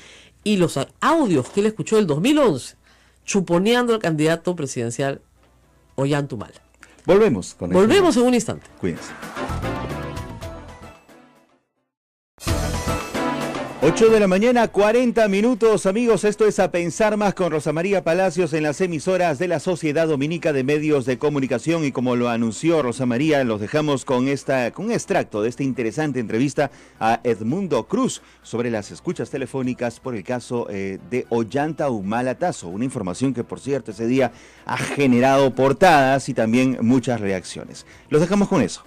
y los audios que él escuchó del 2011, chuponeando al candidato presidencial Ollanta. Volvemos en un instante. Cuídense. 8 de la mañana, 40 minutos, amigos. Esto es A Pensar Más con Rosa María Palacios en las emisoras de la Sociedad Dominica de Medios de Comunicación. Y como lo anunció Rosa María, los dejamos con un extracto de esta interesante entrevista a Edmundo Cruz sobre las escuchas telefónicas por el caso de Ollanta Humala Tazo. Una información que, por cierto, ese día ha generado portadas y también muchas reacciones. Los dejamos con eso.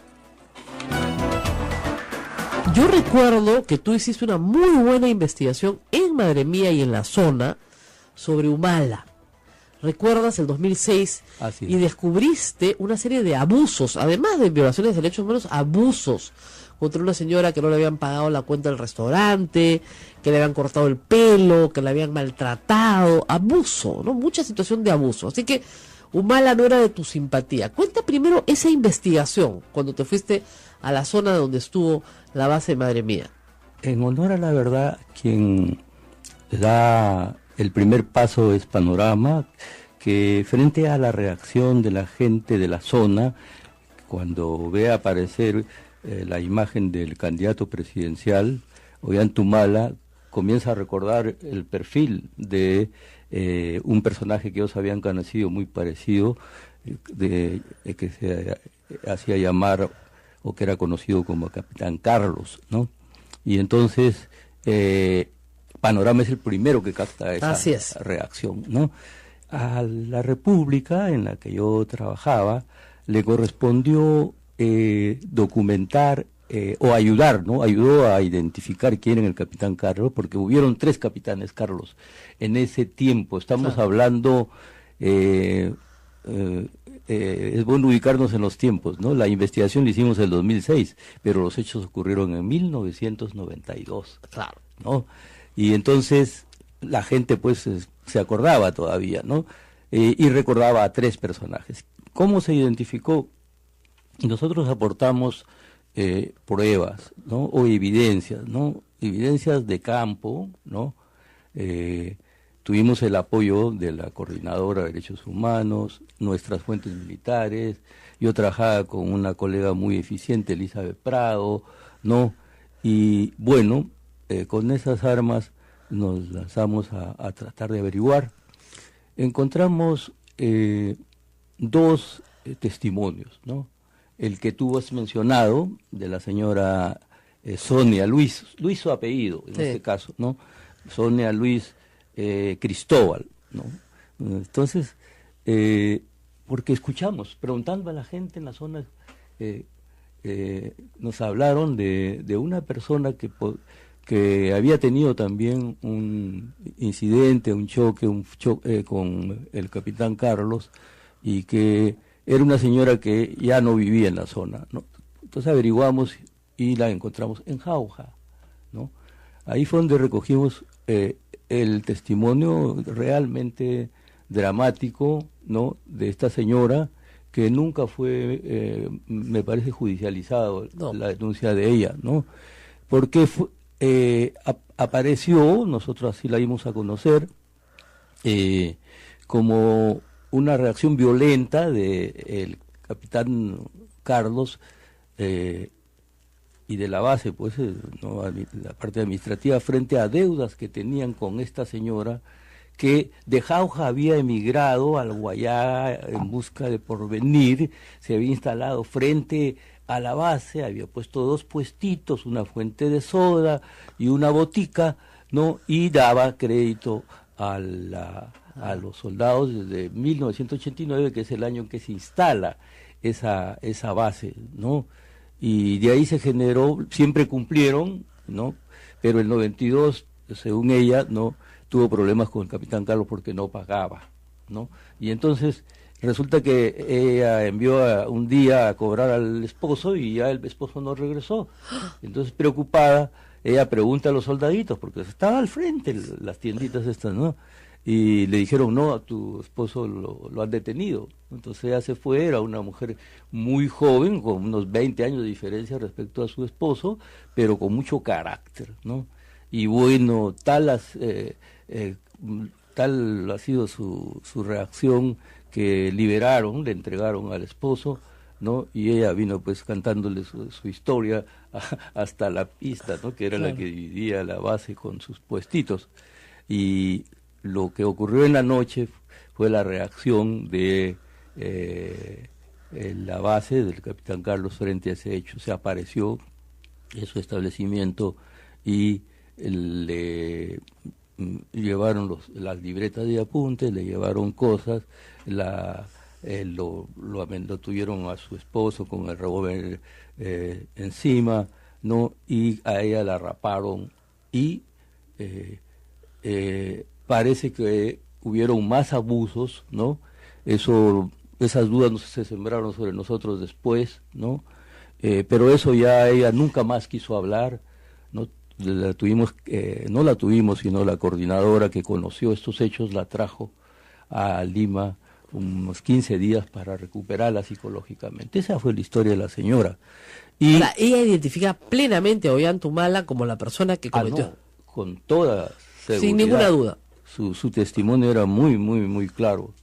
Yo recuerdo que tú hiciste una muy buena investigación en Madre Mía y en la zona sobre Humala. ¿Recuerdas el 2006? Y descubriste una serie de abusos, además de violaciones de derechos humanos, abusos contra una señora que no le habían pagado la cuenta del restaurante, que le habían cortado el pelo, que le habían maltratado, abuso, ¿no? Mucha situación de abuso. Así que Humala no era de tu simpatía. Cuenta primero esa investigación cuando te fuiste a la zona donde estuvo la base de Madre Mía. En honor a la verdad, quien da el primer paso es Panorama, que frente a la reacción de la gente de la zona, cuando ve aparecer la imagen del candidato presidencial, Ollanta Humala, comienza a recordar el perfil de un personaje que ellos habían conocido muy parecido, que se hacía llamar o que era conocido como Capitán Carlos, ¿no? Y entonces Panorama es el primero que capta esa reacción, ¿no? A la República en la que yo trabajaba le correspondió documentar o ayudar, ¿no? Ayudó a identificar quién era el Capitán Carlos, porque hubieron 3 Capitanes Carlos en ese tiempo. Estamos hablando... es bueno ubicarnos en los tiempos, ¿no? La investigación la hicimos en el 2006, pero los hechos ocurrieron en 1992, claro, ¿no? Y entonces la gente pues se acordaba todavía, ¿no? Y recordaba a 3 personajes. ¿Cómo se identificó? Nosotros aportamos pruebas, ¿no? O evidencias, ¿no? Evidencias de campo, ¿no? Tuvimos el apoyo de la Coordinadora de Derechos Humanos, nuestras fuentes militares. Yo trabajaba con una colega muy eficiente, Elizabeth Prado, ¿no? Y bueno, con esas armas nos lanzamos a tratar de averiguar. Encontramos 2 testimonios, ¿no? El que tú has mencionado, de la señora Sonia Luis su apellido en este caso, ¿no? Sonia Luis Cristóbal, ¿no? Entonces, porque escuchamos, preguntando a la gente en la zona, nos hablaron de una persona que había tenido también un incidente, un choque con el Capitán Carlos, y que era una señora que ya no vivía en la zona, ¿no? Entonces averiguamos y la encontramos en Jauja, ¿no? Ahí fue donde recogimos el testimonio realmente dramático, ¿no?, de esta señora, que nunca fue, me parece, judicializado la denuncia de ella, ¿no? Porque apareció, nosotros así la dimos a conocer, como una reacción violenta del capitán Carlos y de la base, pues, ¿no?, la parte administrativa, frente a deudas que tenían con esta señora, que de Jauja había emigrado al Guayá en busca de porvenir, se había instalado frente a la base, había puesto 2 puestitos, una fuente de soda y una botica, ¿no?, y daba crédito a los soldados desde 1989, que es el año en que se instala esa base, ¿no? Y de ahí se generó, siempre cumplieron, ¿no?, pero el 92, según ella, ¿no?, tuvo problemas con el capitán Carlos porque no pagaba, ¿no? Y entonces resulta que ella envió un día a cobrar al esposo y ya el esposo no regresó. Entonces, preocupada, ella pregunta a los soldaditos, porque estaba al frente las tienditas estas, ¿no? Y le dijeron, no, a tu esposo lo han detenido. Entonces ella se fue, era una mujer muy joven, con unos 20 años de diferencia respecto a su esposo, pero con mucho carácter, ¿no? Y bueno, tal ha sido su reacción, que le entregaron al esposo, ¿no? Y ella vino pues cantándole su historia hasta la pista, ¿no?, que era la que dividía la base con sus puestitos. Y lo que ocurrió en la noche fue la reacción de la base del capitán Carlos frente a ese hecho. Se apareció en su establecimiento y le llevaron las libretas de apuntes, le llevaron cosas, lo tuvieron a su esposo con el revólver encima, ¿no? Y a ella la raparon y parece que hubieron más abusos, ¿no? Esas dudas se sembraron sobre nosotros después, ¿no? Pero eso ya ella nunca más quiso hablar, ¿no? No la tuvimos, sino la coordinadora que conoció estos hechos la trajo a Lima unos 15 días para recuperarla psicológicamente. Esa fue la historia de la señora. Y ahora, ella identifica plenamente a Ollantumala como la persona que cometió. No, con toda seguridad. Sin ninguna duda. Su testimonio era muy, muy, muy claro,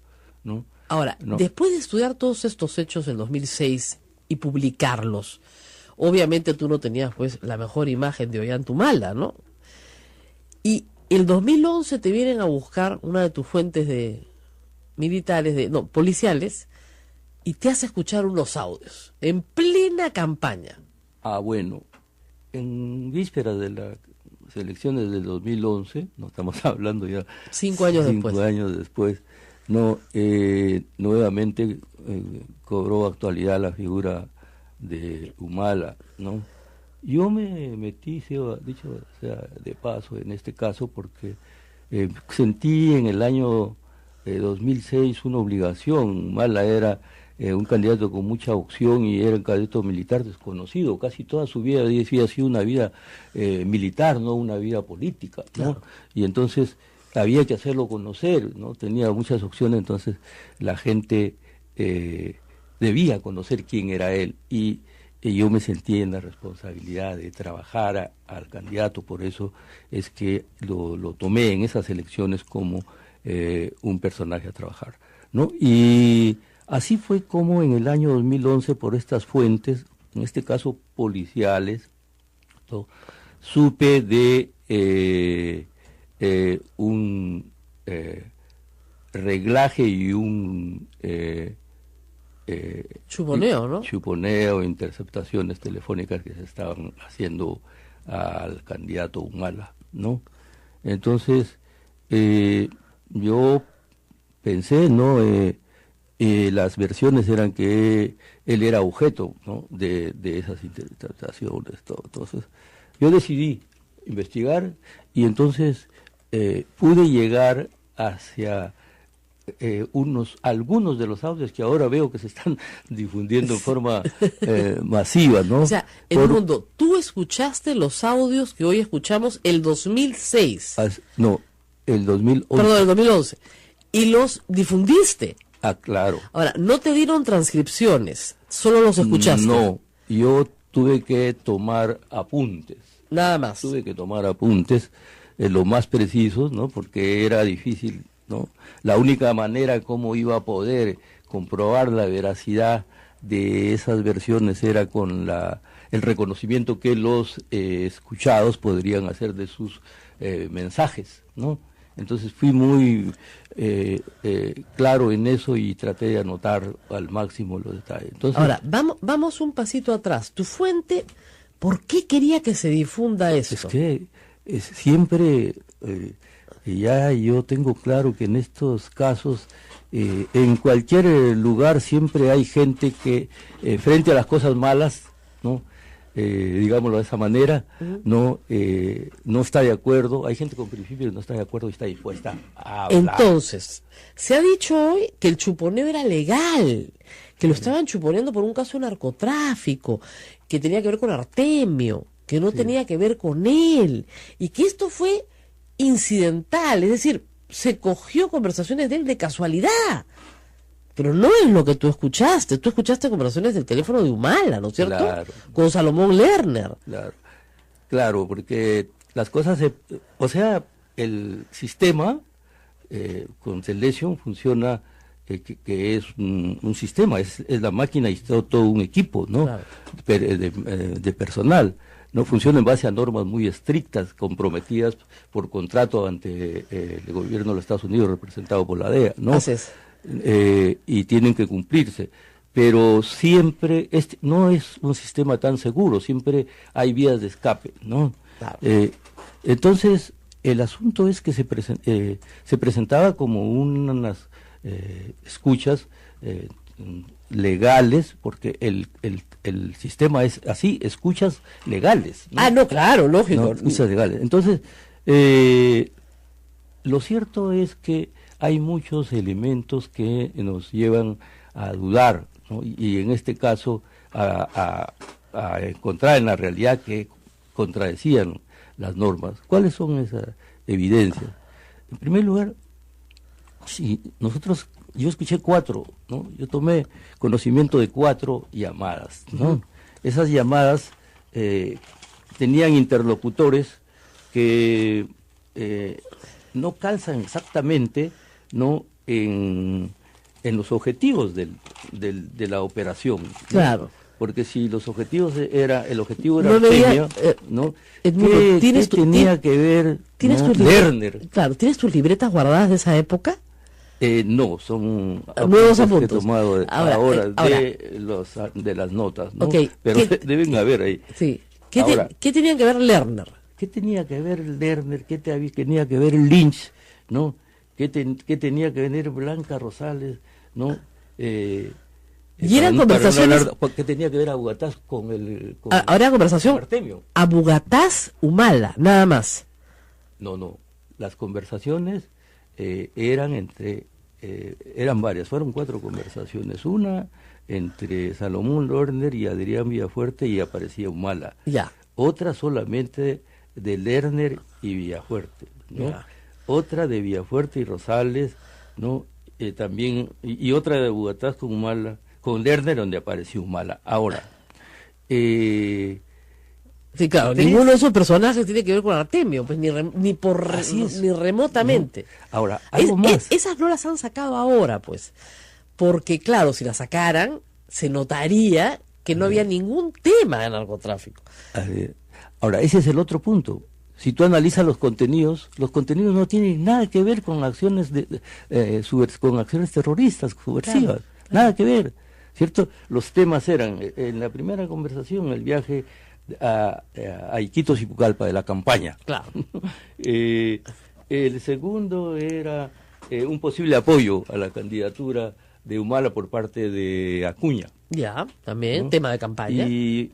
¿no? Ahora, después de estudiar todos estos hechos en 2006 y publicarlos, obviamente tú no tenías pues la mejor imagen de Ollantumala, ¿no? Y el 2011 te vienen a buscar una de tus fuentes policiales, y te hace escuchar unos audios en plena campaña. Bueno, en vísperas de las elecciones del 2011, no estamos hablando ya 5 años después. 5 años después, nuevamente cobró actualidad la figura de Humala, ¿no? Yo me metí, dicho sea de paso, en este caso porque sentí en el año 2006 una obligación. Humala era un candidato con mucha opción y era un candidato militar desconocido. Casi toda su vida había sido una vida militar, no una vida política, ¿no? Claro. Y entonces había que hacerlo conocer, ¿no? Tenía muchas opciones, entonces la gente debía conocer quién era él. Y yo me sentí en la responsabilidad de trabajar al candidato, por eso es que lo tomé en esas elecciones como un personaje a trabajar, ¿no? Y así fue como en el año 2011, por estas fuentes, en este caso policiales, ¿no?, supe de un reglaje y un chuponeo, ¿no? Chuponeo, interceptaciones telefónicas que se estaban haciendo al candidato Humala, ¿no? Entonces, yo pensé, ¿no? Las versiones eran que él era objeto, ¿no?, de esas interpretaciones, todo. Entonces, yo decidí investigar y entonces pude llegar hacia algunos de los audios que ahora veo que se están difundiendo en forma masiva, ¿no? O sea, Edmundo, tú escuchaste los audios que hoy escuchamos el 2006. No, el 2011. Perdón, el 2011. Y los difundiste. Ah, claro. Ahora, ¿no te dieron transcripciones? ¿Solo los escuchaste? No, yo tuve que tomar apuntes. Nada más. Tuve que tomar apuntes, lo más precisos, ¿no? Porque era difícil, ¿no? La única manera como iba a poder comprobar la veracidad de esas versiones era con el reconocimiento que los escuchados podrían hacer de sus mensajes, ¿no? Entonces fui muy claro en eso y traté de anotar al máximo los detalles. Entonces, ahora, vamos un pasito atrás. Tu fuente, ¿por qué quería que se difunda eso? Es que siempre, ya yo tengo claro que en estos casos, en cualquier lugar siempre hay gente que frente a las cosas malas, ¿no? Digámoslo de esa manera, no está de acuerdo. Hay gente con principios que no está de acuerdo y está dispuesta a hablar. Entonces, se ha dicho hoy que el chuponeo era legal, que lo estaban chuponeando por un caso de narcotráfico, que tenía que ver con Artemio, que no tenía que ver con él, y que esto fue incidental, es decir, se cogió conversaciones de él de casualidad. Pero no es lo que tú escuchaste conversaciones del teléfono de Humala, ¿no es cierto? Claro. Con Salomón Lerner. Claro, porque las cosas, el sistema con Celesium funciona, que es un sistema, es la máquina y todo un equipo, ¿no? Claro. De personal. No funciona en base a normas muy estrictas, comprometidas por contrato ante el gobierno de los Estados Unidos representado por la DEA, ¿no? Así es. Y tienen que cumplirse, pero siempre no es un sistema tan seguro, siempre hay vías de escape, ¿no? Claro. Entonces el asunto es que se presentaba como unas escuchas legales, porque el sistema es así, escuchas legales, ¿no? Ah, no, claro, lógico. No, escuchas legales. Entonces lo cierto es que hay muchos elementos que nos llevan a dudar, ¿no? Y en este caso a encontrar en la realidad que contradecían las normas. ¿Cuáles son esas evidencias? En primer lugar, yo escuché 4, ¿no? Yo tomé conocimiento de 4 llamadas, ¿no? Esas llamadas tenían interlocutores que no calzan exactamente, ¿no? en los objetivos de la operación, ¿no? Claro. Porque si los objetivos el objetivo era No Artemio, ¿no? Edmundo, ¿Qué tenía que ver, ¿no? Lerner? Claro, ¿tienes tus libretas guardadas de esa época? No, son nuevos apuntes apuntes. que he tomado ahora de las notas, ¿no? Okay. Pero deben haber ahí. Sí. ¿Qué tenía que ver Lerner? ¿Qué tenía que ver Lerner? ¿Qué tenía que ver Lynch? ¿No? ¿Qué tenía que ver Blanca Rosales? ¿No? Y eran conversaciones. ¿Qué tenía que ver Abugataz con el? Ahora conversación. Artemio. Abugataz Humala, nada más. No. Las conversaciones eran varias. Fueron 4 conversaciones. Una entre Salomón Lerner y Adrián Villafuerte y aparecía Humala. Ya. Otra solamente de Lerner y Villafuerte, ¿no? Ya. Otra de Villafuerte y Rosales, ¿no? También, y otra de Abugataz con Humala, con Lerner, donde apareció Humala. Ahora, sí, claro, ninguno de esos personajes tiene que ver con Artemio, pues ni remotamente. ¿No? Ahora, algo más. Esas no las han sacado ahora, pues, porque claro, si las sacaran, se notaría que no había ningún tema de narcotráfico. Ahora, ese es el otro punto. Si tú analizas los contenidos no tienen nada que ver con acciones con acciones terroristas, subversivas, claro. Nada que ver, ¿cierto? Los temas eran, en la primera conversación, el viaje a Iquitos y Pucallpa de la campaña. Claro. El segundo era un posible apoyo a la candidatura de Humala por parte de Acuña. Ya, también, ¿no? Tema de campaña. Y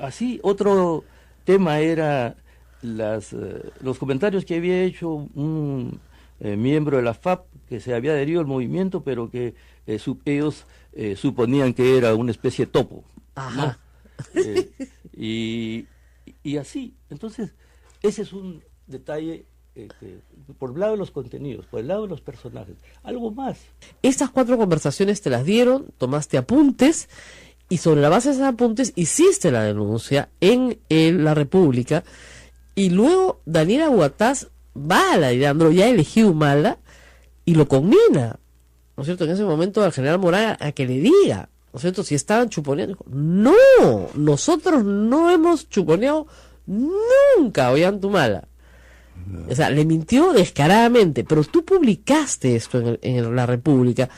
así, otro tema era los comentarios que había hecho un miembro de la FAP, que se había adherido al movimiento, pero que ellos suponían que era una especie de topo. Ajá. ¿No? Y así. Entonces, ese es un detalle por el lado de los contenidos, por el lado de los personajes. Algo más. Estas 4 conversaciones te las dieron, tomaste apuntes, y sobre la base de esos apuntes hiciste la denuncia en La República, y luego Daniela Huataz va a la de Andro, ya elegido Humala, y lo combina, ¿no es cierto?, en ese momento al general Moraga a que le diga, ¿no es cierto?, si estaban chuponeando. Dijo, no, nosotros no hemos chuponeado nunca Ollantumala. O sea, le mintió descaradamente, pero tú publicaste esto en La República,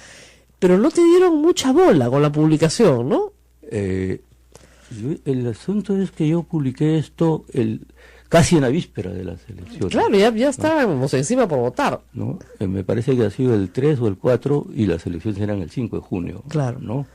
pero no te dieron mucha bola con la publicación, ¿no? El asunto es que yo publiqué esto casi en la víspera de las elecciones. Claro, ya estábamos encima por votar. ¿No? Me parece que ha sido el 3 o el 4 y las elecciones eran el 5 de junio. Claro. ¿No?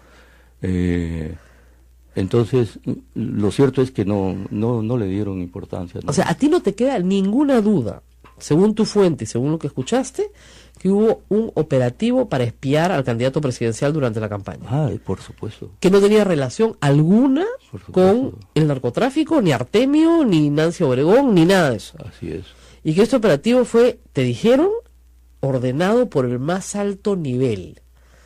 Entonces, lo cierto es que no le dieron importancia, ¿no? O sea, a ti no te queda ninguna duda, según tu fuente y según lo que escuchaste, que hubo un operativo para espiar al candidato presidencial durante la campaña. Por supuesto. Que no tenía relación alguna con el narcotráfico, ni Artemio, ni Nancy Obregón, ni nada de eso. Así es. Y que este operativo fue, te dijeron, ordenado por el más alto nivel.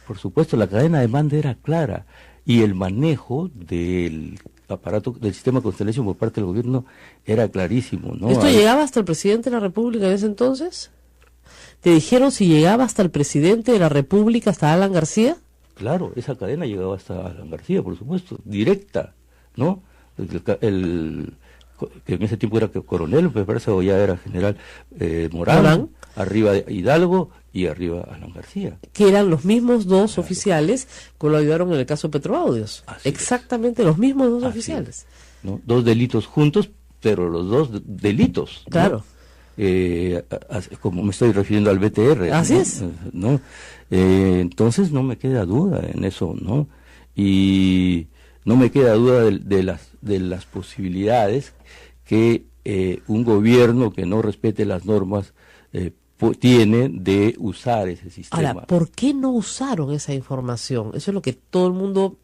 Por supuesto, la cadena de mando era clara. Y el manejo del aparato, del sistema Constellation por parte del gobierno era clarísimo, ¿no? ¿Esto llegaba hasta el presidente de la República en ese entonces? ¿Te dijeron si llegaba hasta el presidente de la República, hasta Alan García? Claro, esa cadena llegaba hasta Alan García, por supuesto, directa, ¿no? Que en ese tiempo era coronel, me parece, o ya era general Morán, arriba de Hidalgo y arriba Alan García. Que eran los mismos dos oficiales que lo ayudaron en el caso Petroaudios. Exactamente los mismos dos oficiales. ¿No? 2 delitos juntos, pero los 2 delitos. Claro. ¿No? Como me estoy refiriendo al BTR. Así ¿no? es. ¿No? Entonces no me queda duda en eso, ¿no? Y no me queda duda de las posibilidades que un gobierno que no respete las normas tiene de usar ese sistema. Ahora, ¿por qué no usaron esa información? Eso es lo que todo el mundo...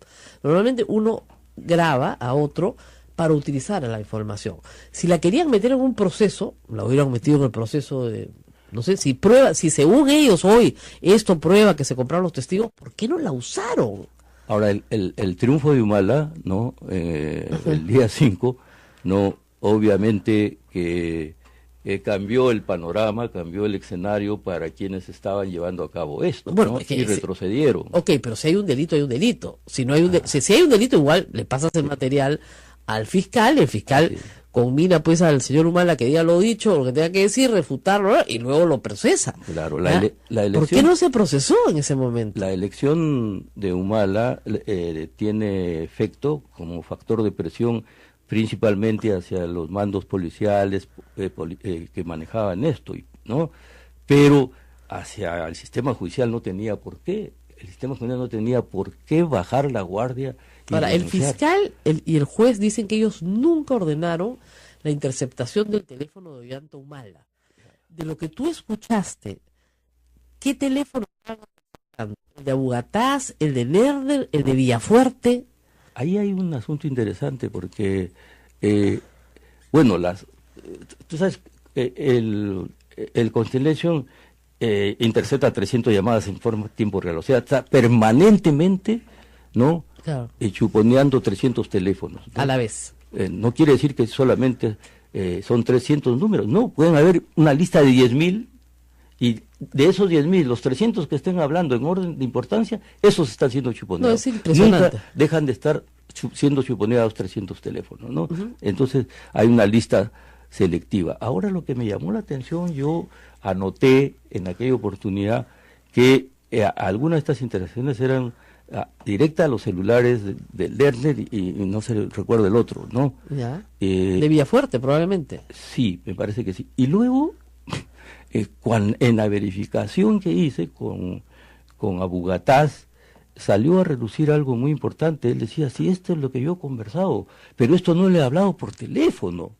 Normalmente uno graba a otro para utilizar la información. Si la querían meter en un proceso, la hubieran metido en el proceso de... No sé, si según ellos hoy esto prueba que se compraron los testigos, ¿por qué no la usaron? Ahora, el triunfo de Humala, ¿no? El día 5, ¿no? Obviamente que cambió el panorama, cambió el escenario para quienes estaban llevando a cabo esto, bueno, ¿no? es que y retrocedieron. Ok, pero si hay un delito, hay un delito. Si no hay si hay un delito, igual le pasas el material al fiscal, el fiscal combina pues al señor Humala que diga lo dicho, lo que tenga que decir, refutarlo y luego lo procesa. Claro, la elección... ¿Por qué no se procesó en ese momento? La elección de Humala tiene efecto como factor de presión principalmente hacia los mandos policiales que manejaban esto, ¿no? Pero hacia el sistema judicial no tenía por qué. El sistema judicial no tenía por qué bajar la guardia. Ahora, el fiscal y el juez dicen que ellos nunca ordenaron la interceptación del teléfono de Ollanta Humala. De lo que tú escuchaste, ¿qué teléfono estaban usando? ¿El de Abugataz, el de Nerder, el de Villafuerte? Ahí hay un asunto interesante porque, bueno, tú sabes, el Constellation intercepta 300 llamadas en tiempo real, o sea, está permanentemente, ¿no? Claro. Chuponeando 300 teléfonos, ¿no? A la vez. No quiere decir que solamente son 300 números, no, pueden haber una lista de 10.000 y de esos 10.000, los 300 que estén hablando en orden de importancia, esos están siendo chuponeados. No, es impresionante. Nunca dejan de estar siendo chuponeados 300 teléfonos, ¿no? Entonces hay una lista selectiva. Ahora lo que me llamó la atención, yo anoté en aquella oportunidad que algunas de estas interacciones eran directas a los celulares del Lerner y no se recuerda el otro, ¿no? Ya. De Villafuerte, probablemente. Sí, me parece que sí. Y luego, en la verificación que hice con Abugataz, salió a relucir algo muy importante. Él decía, sí, esto es lo que yo he conversado, pero esto no le he hablado por teléfono.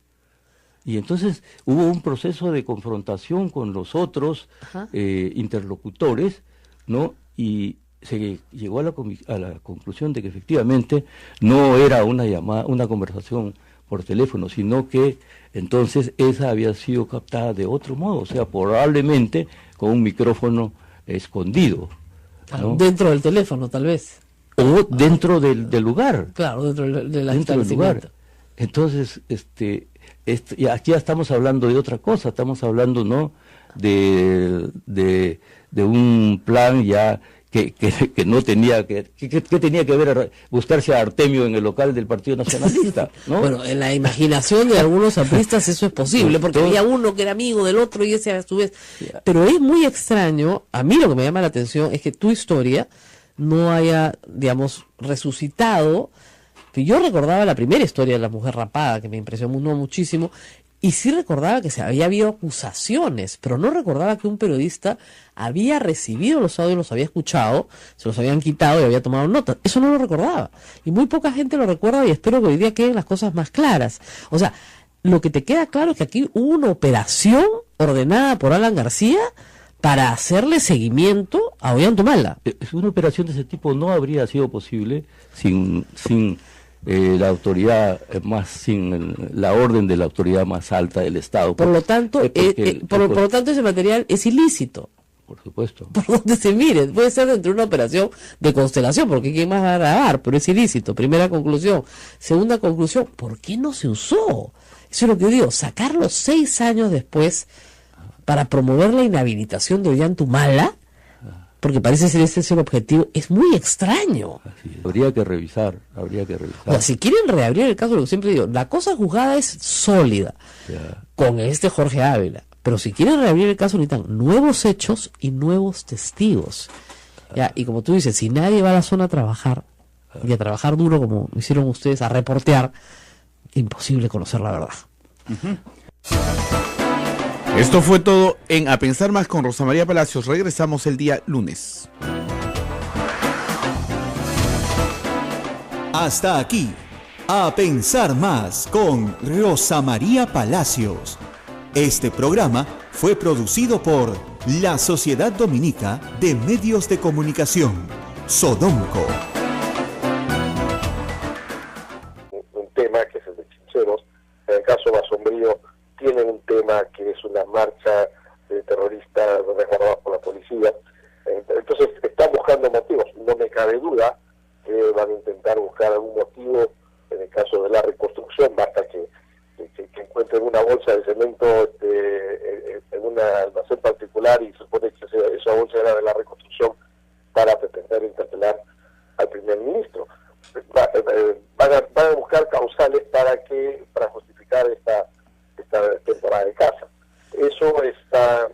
Y entonces hubo un proceso de confrontación con los otros interlocutores, ¿no? Y se llegó a la conclusión de que efectivamente no era una conversación por teléfono, sino que entonces esa había sido captada de otro modo, o sea, probablemente con un micrófono escondido, ¿no? Dentro del teléfono, tal vez. O dentro del lugar. Claro, dentro del lugar. Entonces, y aquí ya estamos hablando de otra cosa, estamos hablando, ¿no?, de un plan ya que no tenía que tenía que ver buscarse a Artemio en el local del Partido Nacionalista, ¿no? Bueno, en la imaginación de algunos apristas eso es posible, porque había uno que era amigo del otro y ese a su vez. Pero es muy extraño, a mí lo que me llama la atención es que tu historia no haya, digamos, resucitado. Yo recordaba la primera historia de la mujer rapada, que me impresionó muchísimo, y sí recordaba que había habido acusaciones, pero no recordaba que un periodista había recibido los audios, los había escuchado, se los habían quitado y había tomado nota. Eso no lo recordaba. Y muy poca gente lo recuerda, y espero que hoy día queden las cosas más claras. O sea, lo que te queda claro es que aquí hubo una operación ordenada por Alan García para hacerle seguimiento a Ollanta. Una operación de ese tipo no habría sido posible sin la autoridad sin la orden de la autoridad más alta del Estado. Por lo tanto, por lo tanto ese material es ilícito. Por supuesto. Por donde se mire, puede ser dentro de una operación de constelación, porque ¿quién más va a grabar? Pero es ilícito. Primera conclusión. Segunda conclusión, ¿por qué no se usó? Eso es lo que digo, sacarlo 6 años después para promover la inhabilitación de Ollanta, porque parece ser ese es el objetivo, es muy extraño. Habría que revisar. O sea, si quieren reabrir el caso, lo que siempre digo, la cosa juzgada es sólida, con Jorge Ávila, pero si quieren reabrir el caso necesitan nuevos hechos y nuevos testigos. Y como tú dices, si nadie va a la zona a trabajar, y a trabajar duro como hicieron ustedes, a reportear, imposible conocer la verdad. Esto fue todo en A Pensar Más con Rosa María Palacios. Regresamos el día lunes. Hasta aquí, A Pensar Más con Rosa María Palacios. Este programa fue producido por la Sociedad Dominica de Medios de Comunicación, Sodomco. Un tema que es el de Chincheros, en el caso más sombrío, tienen un tema que es una marcha de terroristas resguardados por la policía. Entonces están buscando motivos. No me cabe duda que van a intentar buscar algún motivo. En el caso de la reconstrucción, basta que encuentren una bolsa de cemento en un almacén particular y se supone que esa bolsa era de la reconstrucción para pretender interpelar al primer ministro. Van a buscar causales para justificar esta temporada de caza. Eso está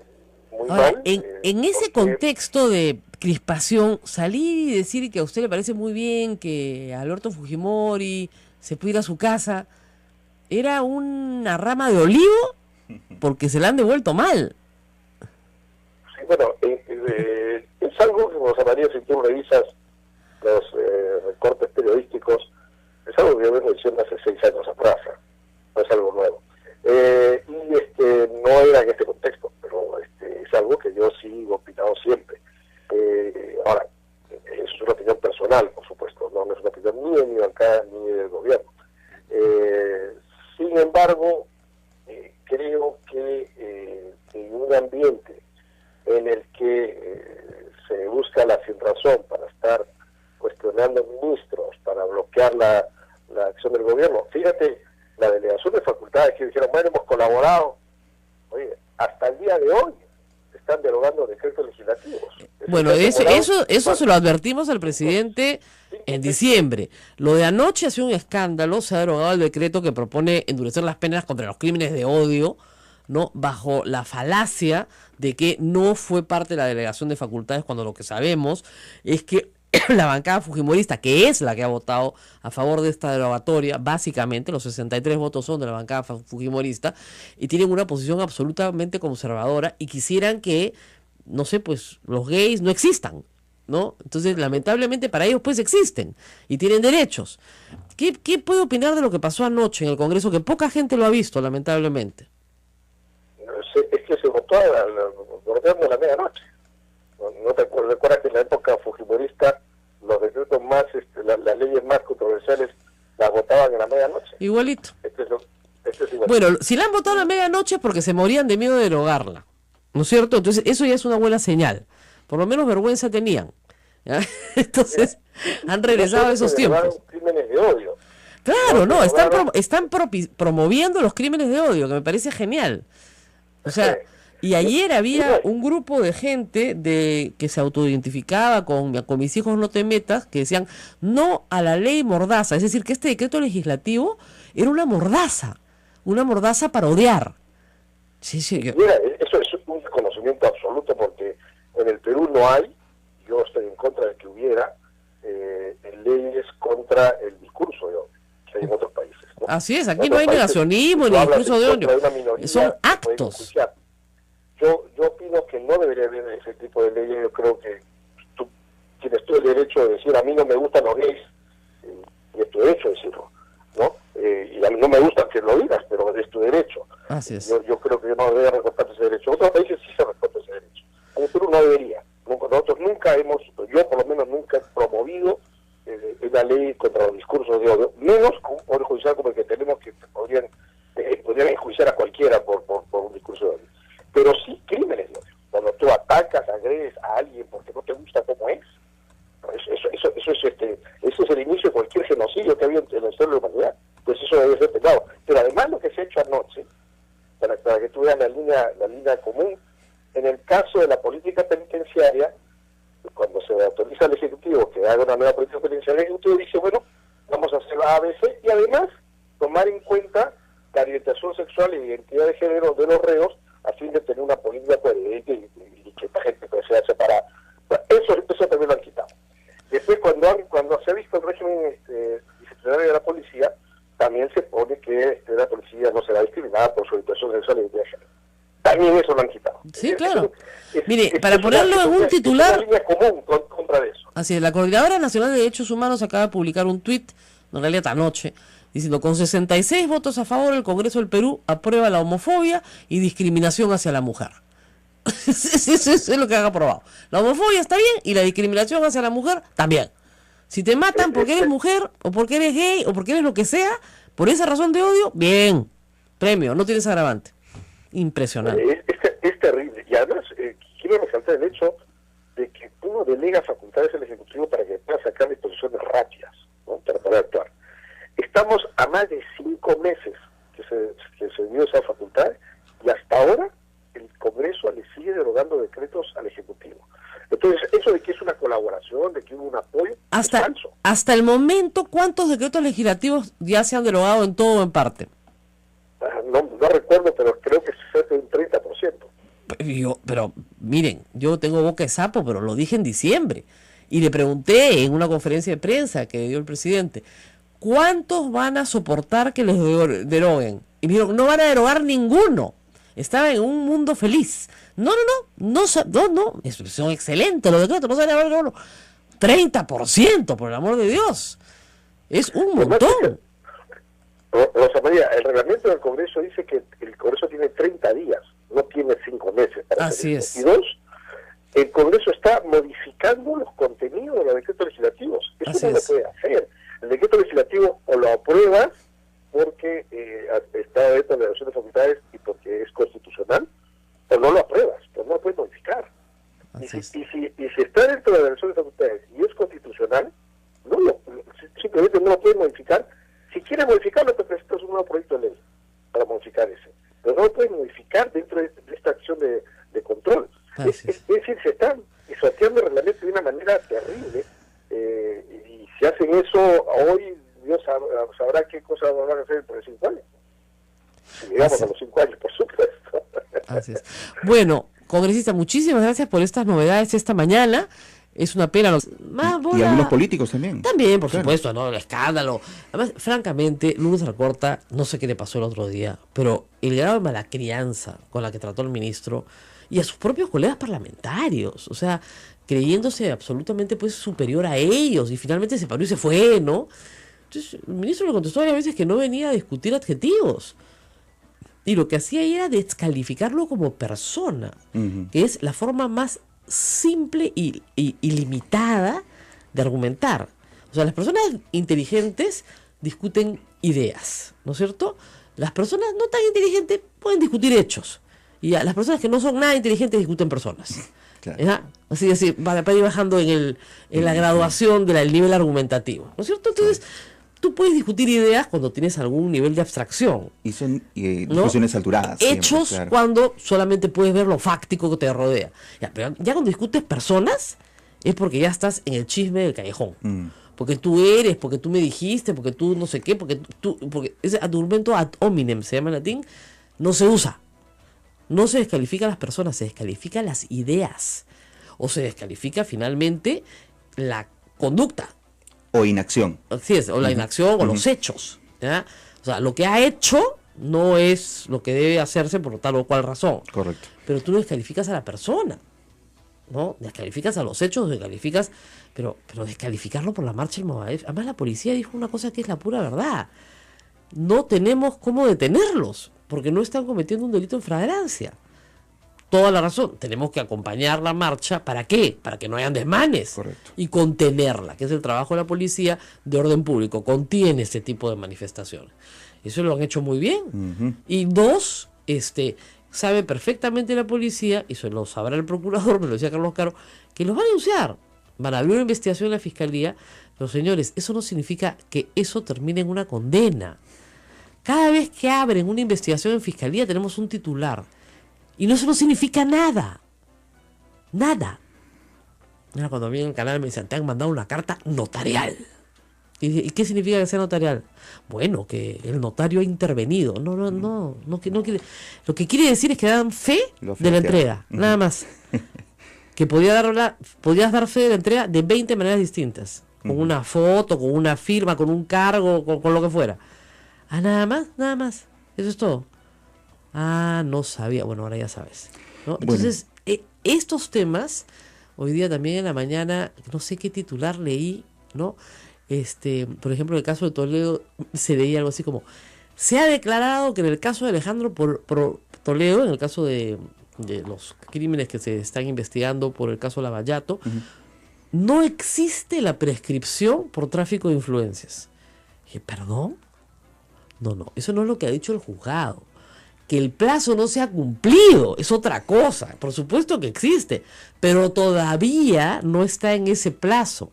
muy mal. En ese contexto de crispación, salir y decir que a usted le parece muy bien que Alberto Fujimori se pueda ir a su casa, ¿era una rama de olivo? Porque se la han devuelto mal. Sí, bueno, es algo que, Rosa María, si tú revisas los recortes periodísticos, es algo que yo vengo diciendo hace 6 años atrás, no es algo nuevo. No era en este contexto, pero es algo que yo sigo opinando siempre. Ahora, es una opinión personal, por supuesto, no es una opinión ni de mi bancada ni del gobierno. Sin embargo, creo que en un ambiente en el que se busca la sinrazón para estar cuestionando ministros, para bloquear la acción del gobierno, fíjate, la delegación de facultades que dijeron, bueno, hemos colaborado. Oye, hasta el día de hoy están derogando decretos legislativos. Bueno, eso se lo advertimos al presidente en diciembre. Lo de anoche ha sido un escándalo. Se ha derogado el decreto que propone endurecer las penas contra los crímenes de odio, ¿no? Bajo la falacia de que no fue parte de la delegación de facultades, cuando lo que sabemos es que la bancada fujimorista, que es la que ha votado a favor de esta derogatoria, básicamente los 63 votos son de la bancada fujimorista, y tienen una posición absolutamente conservadora y quisieran que, no sé, pues los gays no existan. ¿no? Entonces, lamentablemente para ellos pues existen y tienen derechos. ¿Qué puede opinar de lo que pasó anoche en el Congreso, que poca gente lo ha visto, lamentablemente? Es que se votó bordeando la medianoche. ¿No te recuerdas que en la época fujimorista los decretos más, las leyes más controversiales las votaban en la medianoche? Igualito. Este es igualito. Bueno, si la han votado a la medianoche es porque se morían de miedo de derogarla, ¿no es cierto? Entonces eso ya es una buena señal. Por lo menos vergüenza tenían, ¿ya? Entonces han regresado a esos tiempos. Crímenes de odio. Claro, no, están promoviendo los crímenes de odio, que me parece genial. O sea, y ayer había un grupo de gente que se autoidentificaba con mis hijos no te metas, que decían no a la ley mordaza, es decir, que este decreto legislativo era una mordaza para odiar. Sí, Mira, eso es un desconocimiento absoluto, porque en el Perú no hay, yo estoy en contra de que hubiera leyes contra el discurso de odio que hay en otros países, ¿no? Así es, aquí no hay negacionismo ni discurso de odio, son actos. Yo opino que no debería haber ese tipo de leyes. Yo creo que tú tienes todo el derecho de decir a mí no me gustan los gays, y es tu derecho decirlo, ¿no? Y a mí no me gusta que lo digas, pero es tu derecho. Así es. Yo creo que no debería respetarse ese derecho. En otros países sí se respeta ese derecho. En el Perú no debería. Nosotros nunca yo por lo menos nunca he promovido una ley contra los discursos de odio, menos con un poder judicial como el que tenemos, que podrían enjuiciar a cualquiera por un discurso de odio. Pero sí crímenes de odio. Cuando tú atacas, agredes a alguien porque no te gusta cómo es, eso es el inicio de cualquier genocidio que había en la historia de la humanidad. Pues eso debe ser penado. Pero además lo que se ha hecho anoche, para que tú veas la línea común, en el caso de la política penitenciaria, cuando se autoriza al Ejecutivo que haga una nueva política penitenciaria, el Ejecutivo dice, bueno, vamos a hacer la ABC, y además tomar en cuenta la orientación sexual y identidad de género de los reos, a fin de tener una política coherente y que esta gente sea separada. Eso también lo han quitado. Después, cuando se ha visto el régimen disciplinario de la policía, también se pone que la policía no será discriminada por su orientación sexual y identidad de género. También eso lo han quitado. Sí, claro. Mire, para ponerlo en un titular... Es una línea común contra eso. Así es, la Coordinadora Nacional de Derechos Humanos acaba de publicar un tuit, en realidad anoche, diciendo, con 66 votos a favor, el Congreso del Perú aprueba la homofobia y discriminación hacia la mujer. Eso es lo que han aprobado. La homofobia está bien y la discriminación hacia la mujer también. Si te matan porque eres mujer, o porque eres gay, o porque eres lo que sea, por esa razón de odio, bien, premio, no tienes agravante. Impresionante. Es terrible. Y además, quiero resaltar el hecho de que uno delega facultades al Ejecutivo para que pueda sacar disposiciones rápidas, ¿no? para poder actuar. Estamos a más de 5 meses que se dio esa facultad, y hasta ahora el Congreso le sigue derogando decretos al Ejecutivo. Entonces, eso de que es una colaboración, de que hubo un apoyo, es falso. Hasta el momento, ¿cuántos decretos legislativos ya se han derogado en todo o en parte? No recuerdo, pero creo que es cerca de un 30%. Pero miren, yo tengo boca de sapo, pero lo dije en diciembre. Y le pregunté en una conferencia de prensa que dio el presidente, ¿cuántos van a soportar que les deroguen? Y me dijeron, no van a derogar ninguno. Estaba en un mundo feliz. No, son excelentes los decretos, no se van a derogar ninguno. 30%, por el amor de Dios. Es un montón. Rosa María, el reglamento del Congreso dice que el Congreso tiene 30 días, no tiene 5 meses. Así es. Y 2, el Congreso está modificando los contenidos de los decretos legislativos. Eso no lo puede hacer. El decreto legislativo o lo apruebas porque está dentro de la relación de facultades y porque es constitucional, o no lo apruebas, pero no lo puedes modificar. Y si está dentro de la relación de facultades y es constitucional, simplemente no lo puedes modificar. Si quieres modificarlo, te presentas un nuevo proyecto de ley para modificar ese. Pero no lo puedes modificar dentro de esta acción de control. Es decir, se están pisoteando el reglamento de una manera terrible, y si hacen eso hoy, Dios sabrá qué cosas van a hacer dentro de 5 años. Si llegamos a los 5 años, por supuesto. Así es. Bueno, congresista, muchísimas gracias por estas novedades esta mañana. Es una pena. Y algunos políticos también. También, por supuesto, ¿no? El escándalo. Además, francamente, Lourdes Alcorta, no sé qué le pasó el otro día, pero el grado de mala crianza con la que trató el ministro y a sus propios colegas parlamentarios. O sea, creyéndose absolutamente pues superior a ellos, y finalmente se paró y se fue, ¿no? Entonces el ministro le contestó varias veces que no venía a discutir adjetivos, y lo que hacía era descalificarlo como persona, que es la forma más simple y limitada de argumentar. O sea, las personas inteligentes discuten ideas, ¿no es cierto? Las personas no tan inteligentes pueden discutir hechos, y las personas que no son nada inteligentes discuten personas. Claro. Así, para ir bajando en la graduación del nivel argumentativo, ¿no es cierto? Entonces, tú puedes discutir ideas cuando tienes algún nivel de abstracción. Y son discusiones alturadas. Hechos, siempre, claro. Cuando solamente puedes ver lo fáctico que te rodea. Pero ya cuando discutes personas, es porque ya estás en el chisme del callejón. Porque tú eres, porque tú me dijiste, porque tú no sé qué, porque ese argumento ad hominem, se llama en latín, no se usa. No se descalifica a las personas, se descalifica las ideas. O se descalifica finalmente la conducta. O inacción. Así es, o la inacción o los hechos. ¿Ya? O sea, lo que ha hecho no es lo que debe hacerse por tal o cual razón. Correcto. Pero tú no descalificas a la persona, ¿no? Descalificas a los hechos, descalificas, pero descalificarlo por la marcha del Movadef. Además, la policía dijo una cosa que es la pura verdad. No tenemos cómo detenerlos, porque no están cometiendo un delito en flagrancia. Toda la razón. Tenemos que acompañar la marcha. ¿Para qué? Para que no hayan desmanes. Correcto. Y contenerla, que es el trabajo de la policía de orden público. Contiene este tipo de manifestaciones. Eso lo han hecho muy bien. Y dos, sabe perfectamente la policía, y eso lo sabrá el procurador, me lo decía Carlos Caro, que los van a denunciar. Van a abrir una investigación en la fiscalía. Pero señores, eso no significa que eso termine en una condena. Cada vez que abren una investigación en fiscalía tenemos un titular. Y eso no significa nada. Nada. Mira, cuando a mí en el canal me dicen, te han mandado una carta notarial. ¿Y qué significa que sea notarial? Bueno, que el notario ha intervenido. No quiere. Lo que quiere decir es que dan fe de la entrega. Nada más. Que podías dar fe de la entrega de 20 maneras distintas. Con una foto, con una firma, con un cargo, con lo que fuera. Nada más. Eso es todo. No sabía. Bueno, ahora ya sabes, ¿no? Entonces, estos temas, hoy día también en la mañana, no sé qué titular leí, ¿no? Por ejemplo, en el caso de Toledo, se leía algo así como: se ha declarado que en el caso de Alejandro por Toledo, en el caso de los crímenes que se están investigando por el caso Lavallato, no existe la prescripción por tráfico de influencias. Y, ¿perdón? No, eso no es lo que ha dicho el juzgado. Que el plazo no se ha cumplido es otra cosa. Por supuesto que existe, pero todavía no está en ese plazo,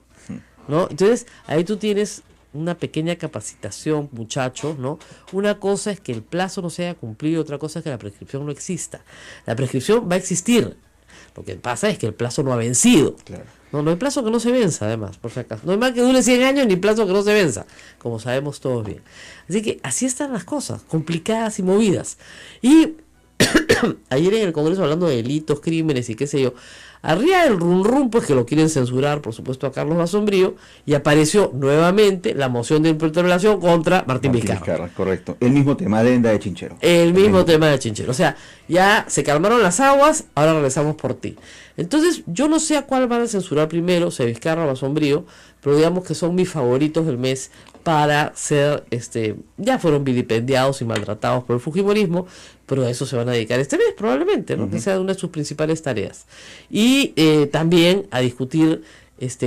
¿no? Entonces, ahí tú tienes una pequeña capacitación, muchachos, ¿no? Una cosa es que el plazo no se haya cumplido, otra cosa es que la prescripción no exista. La prescripción va a existir. Lo que pasa es que el plazo no ha vencido. Claro. No hay plazo que no se venza, además, por si acaso. No hay más que dure 100 años ni plazo que no se venza, como sabemos todos bien. Así que así están las cosas, complicadas y movidas. Y ayer en el Congreso, hablando de delitos, crímenes y qué sé yo, arriba del rum, pues que lo quieren censurar, por supuesto, a Carlos Basombrío, y apareció nuevamente la moción de interpelación contra Martín Vizcarra. Correcto. El mismo tema de Enda de Chinchero. El mismo tema de Chinchero. O sea, ya se calmaron las aguas, ahora regresamos por ti. Entonces, yo no sé a cuál van a censurar primero, si a Vizcarra o Basombrío, pero digamos que son mis favoritos del mes para ser, ya fueron vilipendiados y maltratados por el fujimorismo, pero a eso se van a dedicar este mes probablemente, ¿no? Que sea una de sus principales tareas. Y también a discutir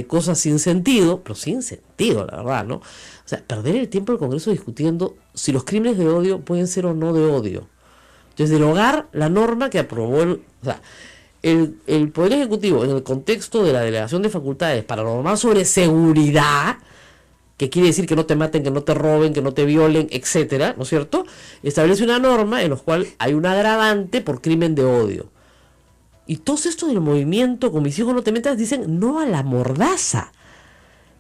cosas sin sentido, pero sin sentido, la verdad, ¿no? O sea, perder el tiempo del Congreso discutiendo si los crímenes de odio pueden ser o no de odio. Entonces, derogar la norma que aprobó el Poder Ejecutivo en el contexto de la delegación de facultades para normar sobre seguridad, que quiere decir que no te maten, que no te roben, que no te violen, etcétera, ¿no es cierto? Establece una norma en la cual hay un agravante por crimen de odio. Y todos estos del movimiento Con Mis Hijos No Te Metas dicen no a la mordaza.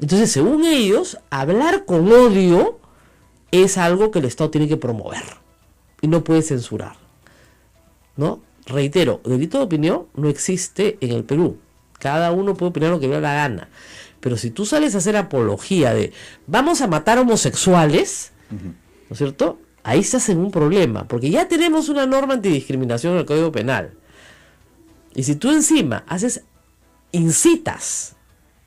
Entonces, según ellos, hablar con odio es algo que el Estado tiene que promover y no puede censurar, ¿no? Reitero, delito de opinión no existe en el Perú. Cada uno puede opinar lo que le dé la gana. Pero si tú sales a hacer apología de vamos a matar homosexuales, ¿no es cierto? Ahí estás en un problema, porque ya tenemos una norma antidiscriminación en el Código Penal. Y si tú encima haces incitas,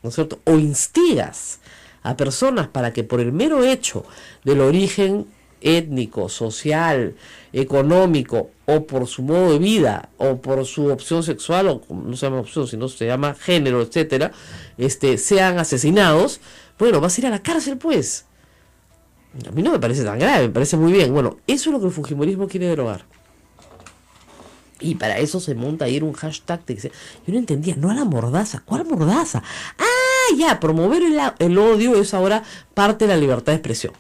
¿no es cierto?, o instigas a personas para que por el mero hecho del origen étnico, social, económico, o por su modo de vida, o por su opción sexual, o no se llama opción, sino se llama género, etcétera, sean asesinados, bueno, vas a ir a la cárcel, pues. A mí no me parece tan grave, me parece muy bien. Bueno, eso es lo que el fujimorismo quiere derogar. Y para eso se monta ahí un hashtag de que yo no entendía, no a la mordaza. ¿Cuál mordaza? Ah, ya, promover el odio es ahora parte de la libertad de expresión.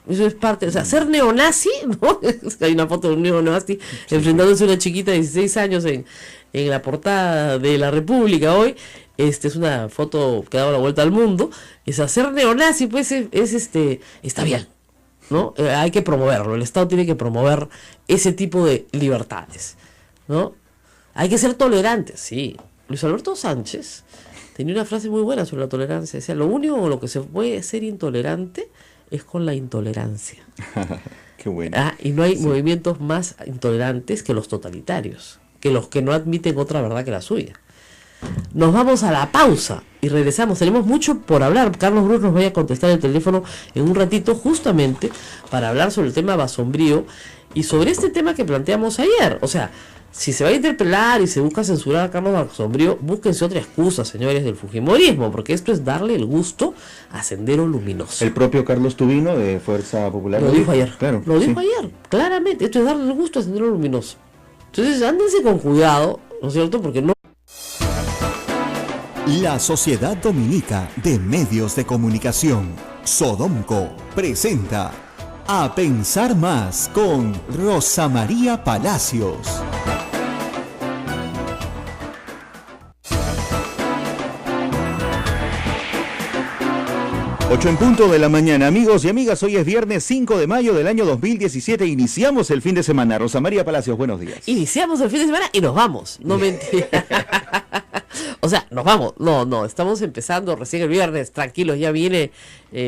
Eso es parte, o sea, ser neonazi, ¿no? Hay una foto de un neonazi enfrentándose a una chiquita de 16 años en la portada de La República hoy. Es una foto que ha dado la vuelta al mundo. Es hacer neonazi, pues está bien, ¿no? Hay que promoverlo. El Estado tiene que promover ese tipo de libertades, ¿no? Hay que ser tolerantes, sí. Luis Alberto Sánchez tenía una frase muy buena sobre la tolerancia. Decía, lo único con lo que se puede ser intolerante es con la intolerancia. Qué bueno. Y no hay movimientos más intolerantes que los totalitarios, que los que no admiten otra verdad que la suya. Nos vamos a la pausa y regresamos. Tenemos mucho por hablar. Carlos Bruce nos va a contestar el teléfono en un ratito, justamente para hablar sobre el tema Basombrío y sobre este tema que planteamos ayer. O sea, si se va a interpelar y se busca censurar a Carlos Basombrío, búsquense otra excusa, señores del fujimorismo, porque esto es darle el gusto a Sendero Luminoso. El propio Carlos Tubino de Fuerza Popular lo dijo ayer. Claro, lo dijo ayer, claramente. Esto es darle el gusto a Sendero Luminoso. Entonces, ándense con cuidado, ¿no es cierto? Porque no. La Sociedad Dominica de Medios de Comunicación, Sodomco, presenta A Pensar Más con Rosa María Palacios. 8 en punto de la mañana, amigos y amigas, hoy es viernes 5 de mayo del año 2017, iniciamos el fin de semana. Rosa María Palacios, buenos días. Iniciamos el fin de semana y nos vamos, no mentira. O sea, nos vamos, no, estamos empezando recién el viernes, tranquilos, ya viene,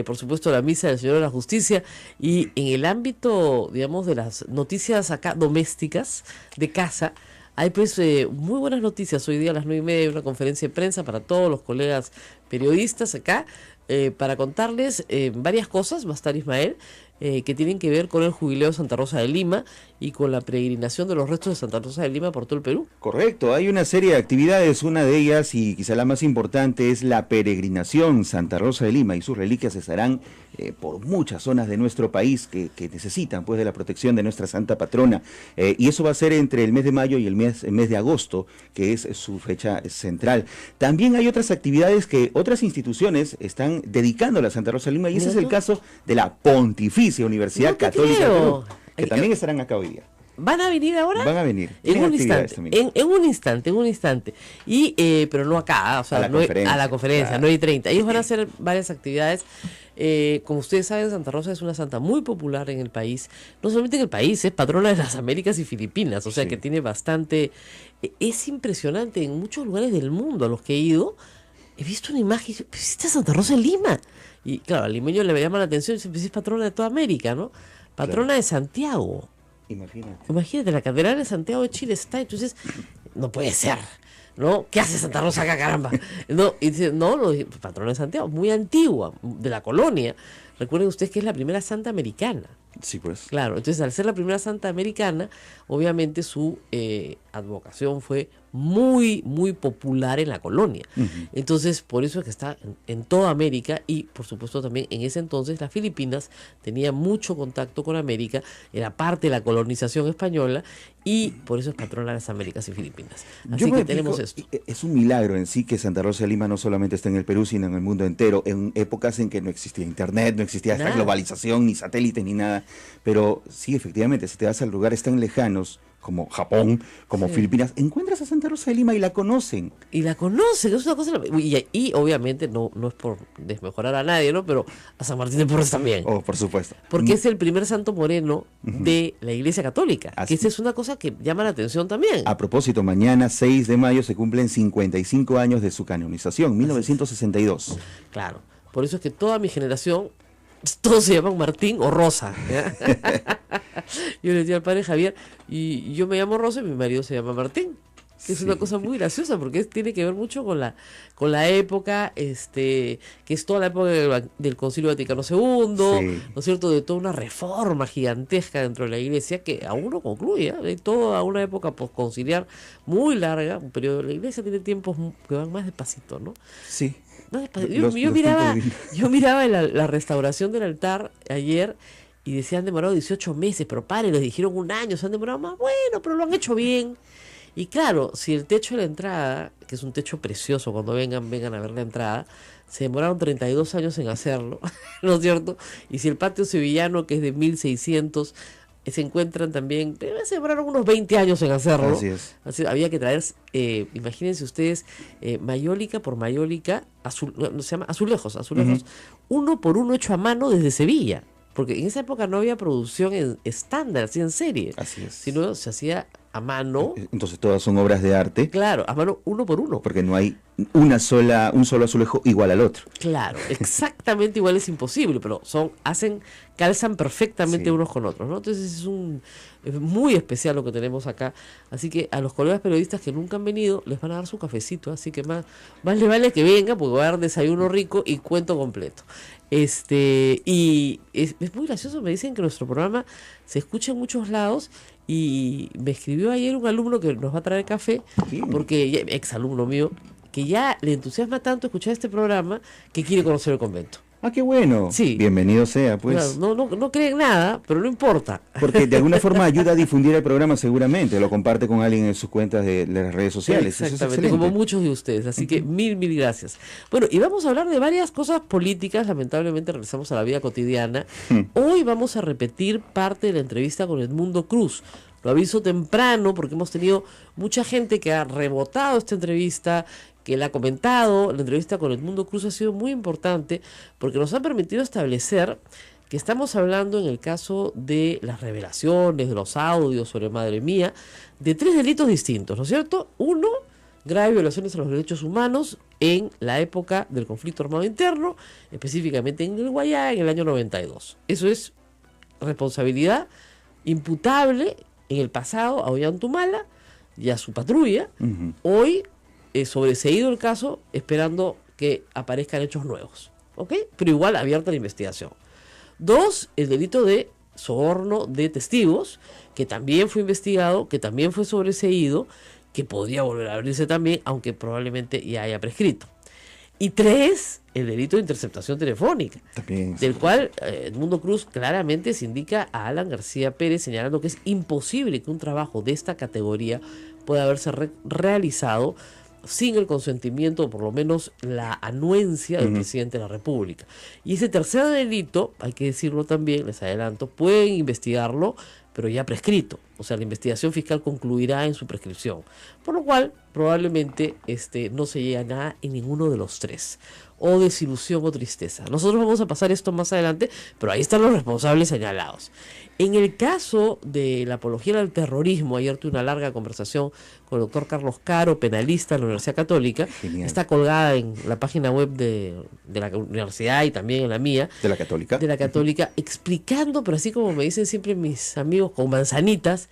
por supuesto, la misa del Señor de la Justicia, y en el ámbito, digamos, de las noticias acá domésticas, de casa, hay pues muy buenas noticias. Hoy día a las 9:30 hay una conferencia de prensa para todos los colegas periodistas acá, para contarles varias cosas. Va a estar Ismael, que tienen que ver con el jubileo de Santa Rosa de Lima y con la peregrinación de los restos de Santa Rosa de Lima por todo el Perú. Correcto, hay una serie de actividades, una de ellas y quizá la más importante es la peregrinación. Santa Rosa de Lima y sus reliquias estarán por muchas zonas de nuestro país que necesitan pues de la protección de nuestra santa patrona, y eso va a ser entre el mes de mayo y el mes de agosto, que es su fecha central. También hay otras actividades que otras instituciones están dedicando a la Santa Rosa de Lima, y ese es el caso de la Pontificia Universidad Católica del Perú, que también estarán acá hoy día. ¿Van a venir ahora? Van a venir. En un instante. Y, pero no acá, o sea, a la conferencia, claro. 9:30. Ellos van a hacer varias actividades. Como ustedes saben, Santa Rosa es una santa muy popular en el país. No solamente en el país, es patrona de las Américas y Filipinas. O sea, que tiene bastante... Es impresionante, en muchos lugares del mundo a los que he ido, he visto una imagen, ¿viste a Santa Rosa de Lima? Y claro, al limeño le llama la atención, dice, pues es patrona de toda América, ¿no? Patrona de Santiago. Imagínate, la Catedral de Santiago de Chile está, entonces, no puede ser, ¿no? ¿Qué hace Santa Rosa acá, caramba? No, y dice, no, patrona de Santiago, muy antigua, de la colonia. Recuerden ustedes que es la primera santa americana. Sí, pues. Claro, entonces al ser la primera santa americana, obviamente su advocación fue muy, muy popular en la colonia. Entonces, por eso es que está en toda América, y por supuesto también en ese entonces las Filipinas tenían mucho contacto con América, era parte de la colonización española, y por eso es patrona de las Américas y Filipinas. Así que tenemos esto. Es un milagro en sí que Santa Rosa de Lima no solamente está en el Perú, sino en el mundo entero, en épocas en que no existía internet, no existía esta globalización, ni satélites, ni nada. Pero sí, efectivamente, si te vas a lugares tan lejanos como Japón, como Filipinas, encuentras a Santa Rosa de Lima y la conocen. Y la conocen, es una cosa... Y obviamente no es por desmejorar a nadie, ¿no? Pero a San Martín de Porres también. Oh, por supuesto. Porque es el primer santo moreno de la Iglesia Católica. Que esa es una cosa que llama la atención también. A propósito, mañana 6 de mayo se cumplen 55 años de su canonización, 1962. Claro, por eso es que toda mi generación... Todos se llaman Martín o Rosa. Yo le decía al padre Javier, y yo me llamo Rosa y mi marido se llama Martín. que es una cosa muy graciosa porque tiene que ver mucho con la época, que es toda la época del Concilio Vaticano II, ¿no es cierto?, de toda una reforma gigantesca dentro de la Iglesia que aún no concluye, de toda una época posconciliar muy larga, un periodo de la Iglesia tiene tiempos que van más despacito, ¿no? Sí. Yo miraba la restauración del altar ayer y decían, han demorado 18 meses, pero les dijeron un año, se han demorado más, bueno, pero lo han hecho bien. Y claro, si el techo de la entrada, que es un techo precioso, cuando vengan a ver la entrada, se demoraron 32 años en hacerlo, ¿no es cierto? Y si el patio sevillano, que es de 1600, se encuentran también, se demoraron unos 20 años en hacerlo. Así es. Había que traer, imagínense ustedes, mayólica por mayólica, se llama azulejos, uno por uno hecho a mano desde Sevilla. Porque en esa época no había producción estándar, así en serie. Así es. Sino se hacía a mano. Entonces todas son obras de arte. Claro, a mano uno por uno. Porque no hay un solo azulejo igual al otro. Claro, exactamente igual es imposible, pero calzan perfectamente unos con otros, ¿no? Entonces es muy especial lo que tenemos acá. Y que a los colegas periodistas que nunca han venido, les van a dar su cafecito, así que más les vale que venga, porque va a dar desayuno rico y cuento completo. Y es muy gracioso, me dicen que nuestro programa se escucha en muchos lados. Y me escribió ayer un alumno que nos va a traer café, porque exalumno mío, que ya le entusiasma tanto escuchar este programa que quiere conocer el convento. Ah, qué bueno. Sí. Bienvenido sea, pues. Claro, no creen nada, pero no importa. Porque de alguna forma ayuda a difundir el programa seguramente, lo comparte con alguien en sus cuentas de las redes sociales. Exactamente, como muchos de ustedes, así que mil gracias. Bueno, y vamos a hablar de varias cosas políticas, lamentablemente regresamos a la vida cotidiana. Hoy vamos a repetir parte de la entrevista con Edmundo Cruz. Lo aviso temprano porque hemos tenido mucha gente que ha rebotado esta entrevista, que la ha comentado. La entrevista con Edmundo Cruz ha sido muy importante porque nos ha permitido establecer que estamos hablando, en el caso de las revelaciones, de los audios sobre Madre Mía, de 3 delitos distintos, ¿no es cierto? Uno, graves violaciones a los derechos humanos en la época del conflicto armado interno, específicamente en el Guayá, en el año 92. Eso es responsabilidad imputable en el pasado a Ollantumala y a su patrulla. Hoy sobreseído el caso, esperando que aparezcan hechos nuevos, ¿ok? Pero igual abierta la investigación. 2, el delito de soborno de testigos, que también fue investigado, que también fue sobreseído, que podría volver a abrirse también, aunque probablemente ya haya prescrito. Y 3, el delito de interceptación telefónica, también, del cual Edmundo Cruz claramente se indica a Alan García Pérez, señalando que es imposible que un trabajo de esta categoría pueda haberse realizado sin el consentimiento, o por lo menos la anuencia del presidente de la República. Y ese tercer delito, hay que decirlo también, les adelanto, pueden investigarlo, pero ya prescrito. O sea, la investigación fiscal concluirá en su prescripción. Por lo cual, probablemente no se llegue a nada en ninguno de los 3. O desilusión o tristeza. Nosotros vamos a pasar esto más adelante, pero ahí están los responsables señalados. En el caso de la apología al terrorismo, ayer tuve una larga conversación con el doctor Carlos Caro, penalista de la Universidad Católica. Genial. Está colgada en la página web de la universidad y también en la mía. ¿De la Católica? De la Católica, explicando, pero así como me dicen siempre mis amigos con manzanitas,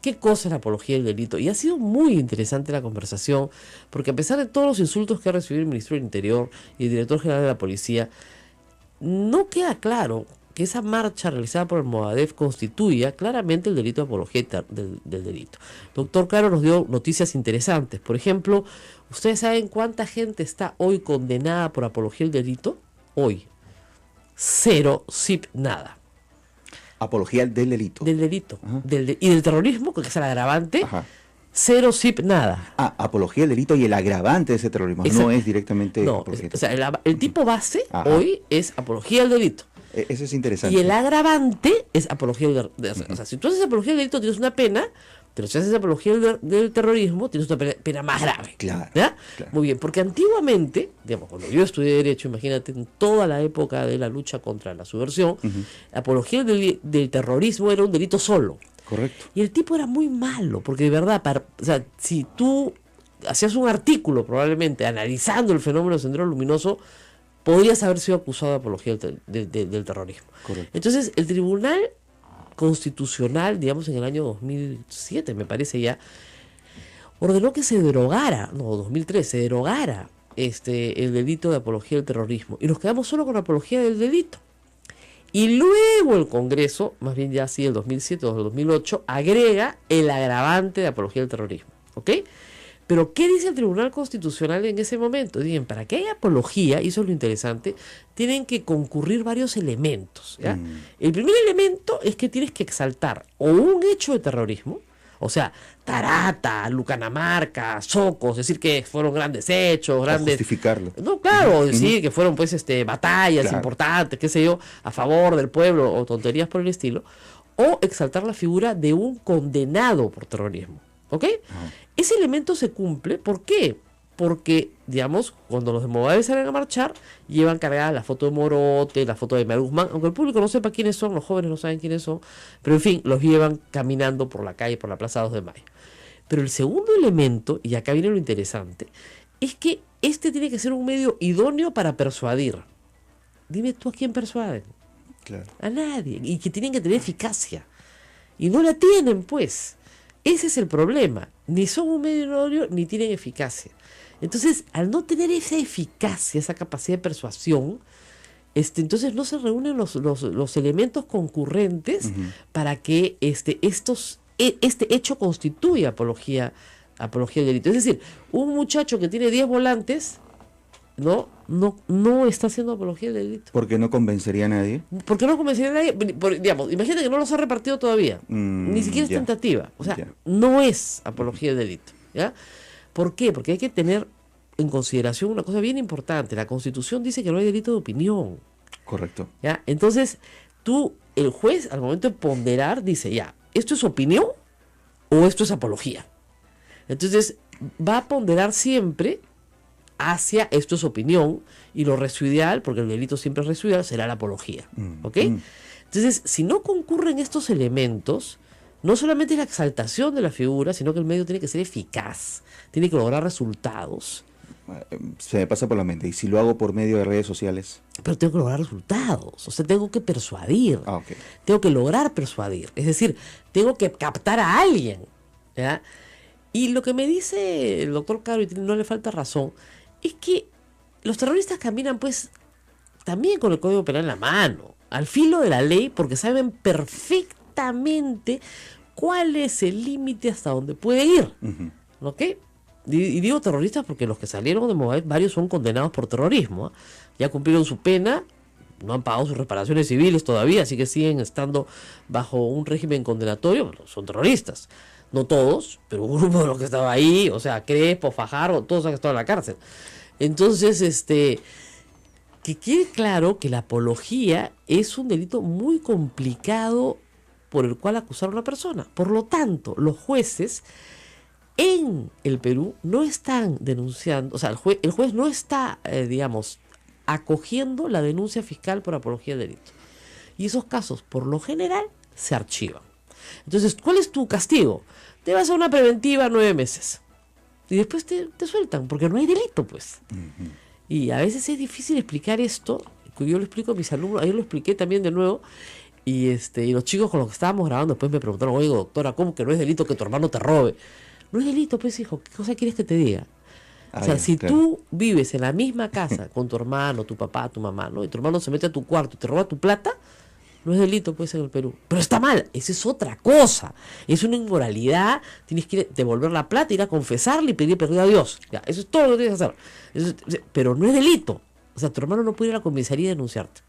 qué cosa es la apología del delito. Y ha sido muy interesante la conversación, porque a pesar de todos los insultos que ha recibido el ministro del Interior y el director general de la Policía, no queda claro que esa marcha realizada por el Movadef constituya claramente el delito de apología del delito. Doctor Caro nos dio noticias interesantes. Por ejemplo, ¿ustedes saben cuánta gente está hoy condenada por apología del delito? Hoy. 0, zip, nada. Apología del delito. Del delito. Y del terrorismo, que es el agravante. Ajá. 0, zip, nada. Apología del delito y el agravante de ese terrorismo. No es directamente... No, o sea, el tipo base hoy es apología del delito. Eso es interesante. Y el agravante es apología del delito. O sea, si tú haces apología del delito tienes una pena, pero si haces apología del terrorismo tienes una pena más grave. Claro, claro. Muy bien, porque antiguamente, digamos, cuando yo estudié Derecho, imagínate, en toda la época de la lucha contra la subversión, la apología del terrorismo era un delito solo. Correcto. Y el tipo era muy malo, porque de verdad, o sea, si tú hacías un artículo probablemente analizando el fenómeno del Sendero Luminoso, podrías haber sido acusado de apología del terrorismo. Correcto. Entonces, el Tribunal Constitucional, digamos en el año 2007, me parece ya, ordenó que se derogara, 2003, se derogara el delito de apología del terrorismo. Y nos quedamos solo con la apología del delito. Y luego el Congreso, más bien ya así el 2007 o el 2008, agrega el agravante de apología del terrorismo. ¿Ok? Pero ¿qué dice el Tribunal Constitucional en ese momento? Dicen, para que haya apología, y eso es lo interesante, tienen que concurrir varios elementos. ¿Ya? El primer elemento es que tienes que exaltar o un hecho de terrorismo, o sea, Tarata, Lucanamarca, Socos, es decir que fueron grandes hechos, grandes... justificarlo. No, claro, decir que fueron pues batallas claro, importantes, qué sé yo, a favor del pueblo o tonterías por el estilo, o exaltar la figura de un condenado por terrorismo. ¿Ok? Ese elemento se cumple, ¿por qué? Porque, digamos, cuando los de Movadef salen a marchar, llevan cargada la foto de Morote, la foto de María Guzmán, aunque el público no sepa quiénes son, los jóvenes no saben quiénes son, pero en fin, los llevan caminando por la calle, por la Plaza 2 de Mayo. Pero el segundo elemento, y acá viene lo interesante, es que tiene que ser un medio idóneo para persuadir. Dime tú a quién persuaden. Claro. A nadie. Y que tienen que tener eficacia. Y no la tienen, pues. Ese es el problema. Ni son un medio idóneo, ni tienen eficacia. Entonces, al no tener esa eficacia, esa capacidad de persuasión, entonces no se reúnen los elementos concurrentes para que este hecho constituya apología del delito. Es decir, un muchacho que tiene 10 volantes no está haciendo apología del delito. ¿Porque no convencería a nadie? Porque no convencería a nadie. Digamos, imagínate que no los ha repartido todavía. Ni siquiera es tentativa. O sea, no es apología del delito. ¿Ya? ¿Por qué? Porque hay que tener en consideración una cosa bien importante. La Constitución dice que no hay delito de opinión. Correcto. ¿Ya? Entonces, el juez, al momento de ponderar, dice, ya, ¿esto es opinión o esto es apología? Entonces, va a ponderar siempre hacia esto es opinión, y lo residual, porque el delito siempre es residual, será la apología. ¿Ok? Entonces, si no concurren estos elementos, no solamente es la exaltación de la figura, sino que el medio tiene que ser eficaz, tiene que lograr resultados. Se me pasa por la mente, ¿y si lo hago por medio de redes sociales? Pero tengo que lograr resultados, o sea, tengo que persuadir, Okay. Tengo que lograr persuadir, es decir, tengo que captar a alguien, ¿ya? Y lo que me dice el doctor Caro, y no le falta razón, es que los terroristas caminan pues también con el Código Penal en la mano, al filo de la ley, porque saben perfectamente cuál es el límite hasta donde puede ir. ¿Ok? Y digo terroristas porque los que salieron de Movadef, varios son condenados por terrorismo. Ya cumplieron su pena, no han pagado sus reparaciones civiles todavía, así que siguen estando bajo un régimen condenatorio, pero son terroristas. No todos, pero un grupo de los que estaba ahí, o sea, Crespo, Fajardo, todos han estado en la cárcel. Entonces, que quede claro que la apología es un delito muy complicado por el cual acusar a una persona. Por lo tanto, los jueces en el Perú no están denunciando, o sea, el juez no está, acogiendo la denuncia fiscal por apología de delito. Y esos casos, por lo general, se archivan. Entonces, ¿cuál es tu castigo? Te vas a una preventiva 9 meses. Y después te sueltan, porque no hay delito, pues. Y a veces es difícil explicar esto. Yo lo explico a mis alumnos, ayer lo expliqué también de nuevo. Y los chicos con los que estábamos grabando después me preguntaron, oye, doctora, ¿cómo que no es delito que tu hermano te robe? No es delito, pues, hijo. ¿Qué cosa quieres que te diga? O sea, si tú vives en la misma casa con tu hermano, tu papá, tu mamá, ¿no? Y tu hermano se mete a tu cuarto y te roba tu plata, no es delito, pues, en el Perú. Pero está mal, esa es otra cosa. Es una inmoralidad, tienes que devolver la plata, ir a confesarle y pedir perdón a Dios. Ya, eso es todo lo que tienes que hacer. Pero no es delito. O sea, tu hermano no puede ir a la comisaría y denunciarte.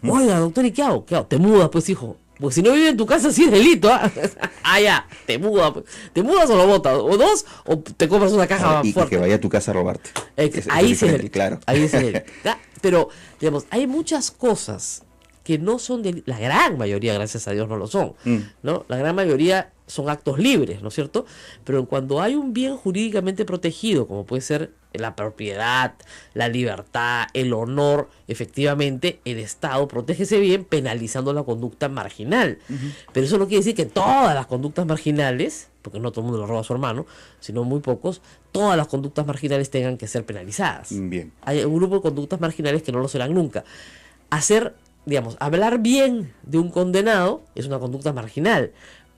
Oiga, doctor, ¿y qué hago? ¿Qué hago? Te mudas, pues, hijo. Pues si no vive en tu casa, sí es delito, ¿ah? Ya, te mudas. ¿Te mudas o lo botas? O dos, o te compras una caja fuerte. Y que vaya a tu casa a robarte. Ahí sí es delito. Claro. Ahí es delito. Pero, digamos, hay muchas cosas que no son delitos. La gran mayoría, gracias a Dios, no lo son, ¿no? La gran mayoría son actos libres, ¿no es cierto? Pero cuando hay un bien jurídicamente protegido, como puede ser la propiedad, la libertad, el honor, efectivamente, el Estado protege ese bien penalizando la conducta marginal. Pero eso no quiere decir que todas las conductas marginales, porque no todo el mundo le roba a su hermano, sino muy pocos, todas las conductas marginales tengan que ser penalizadas. Bien. Hay un grupo de conductas marginales que no lo serán nunca. Hablar bien de un condenado es una conducta marginal,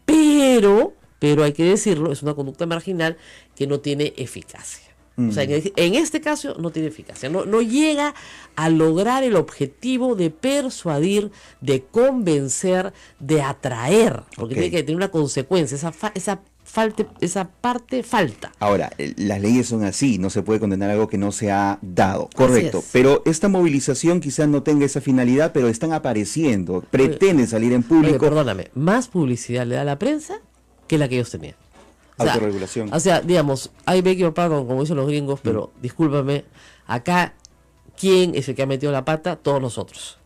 pero pero hay que decirlo, es una conducta marginal que no tiene eficacia. O sea, en este caso no tiene eficacia, no llega a lograr el objetivo de persuadir, de convencer, de atraer, porque tiene que tener una consecuencia, esa parte falta. Ahora, las leyes son así, no se puede condenar algo que no se ha dado, correcto, pero esta movilización quizás no tenga esa finalidad, pero están apareciendo, pretenden salir en público. Perdóname, más publicidad le da la prensa que la que ellos tenían. Autorregulación. O sea, digamos, I beg your pardon, como dicen los gringos, pero discúlpame, acá, ¿quién es el que ha metido la pata? Todos nosotros.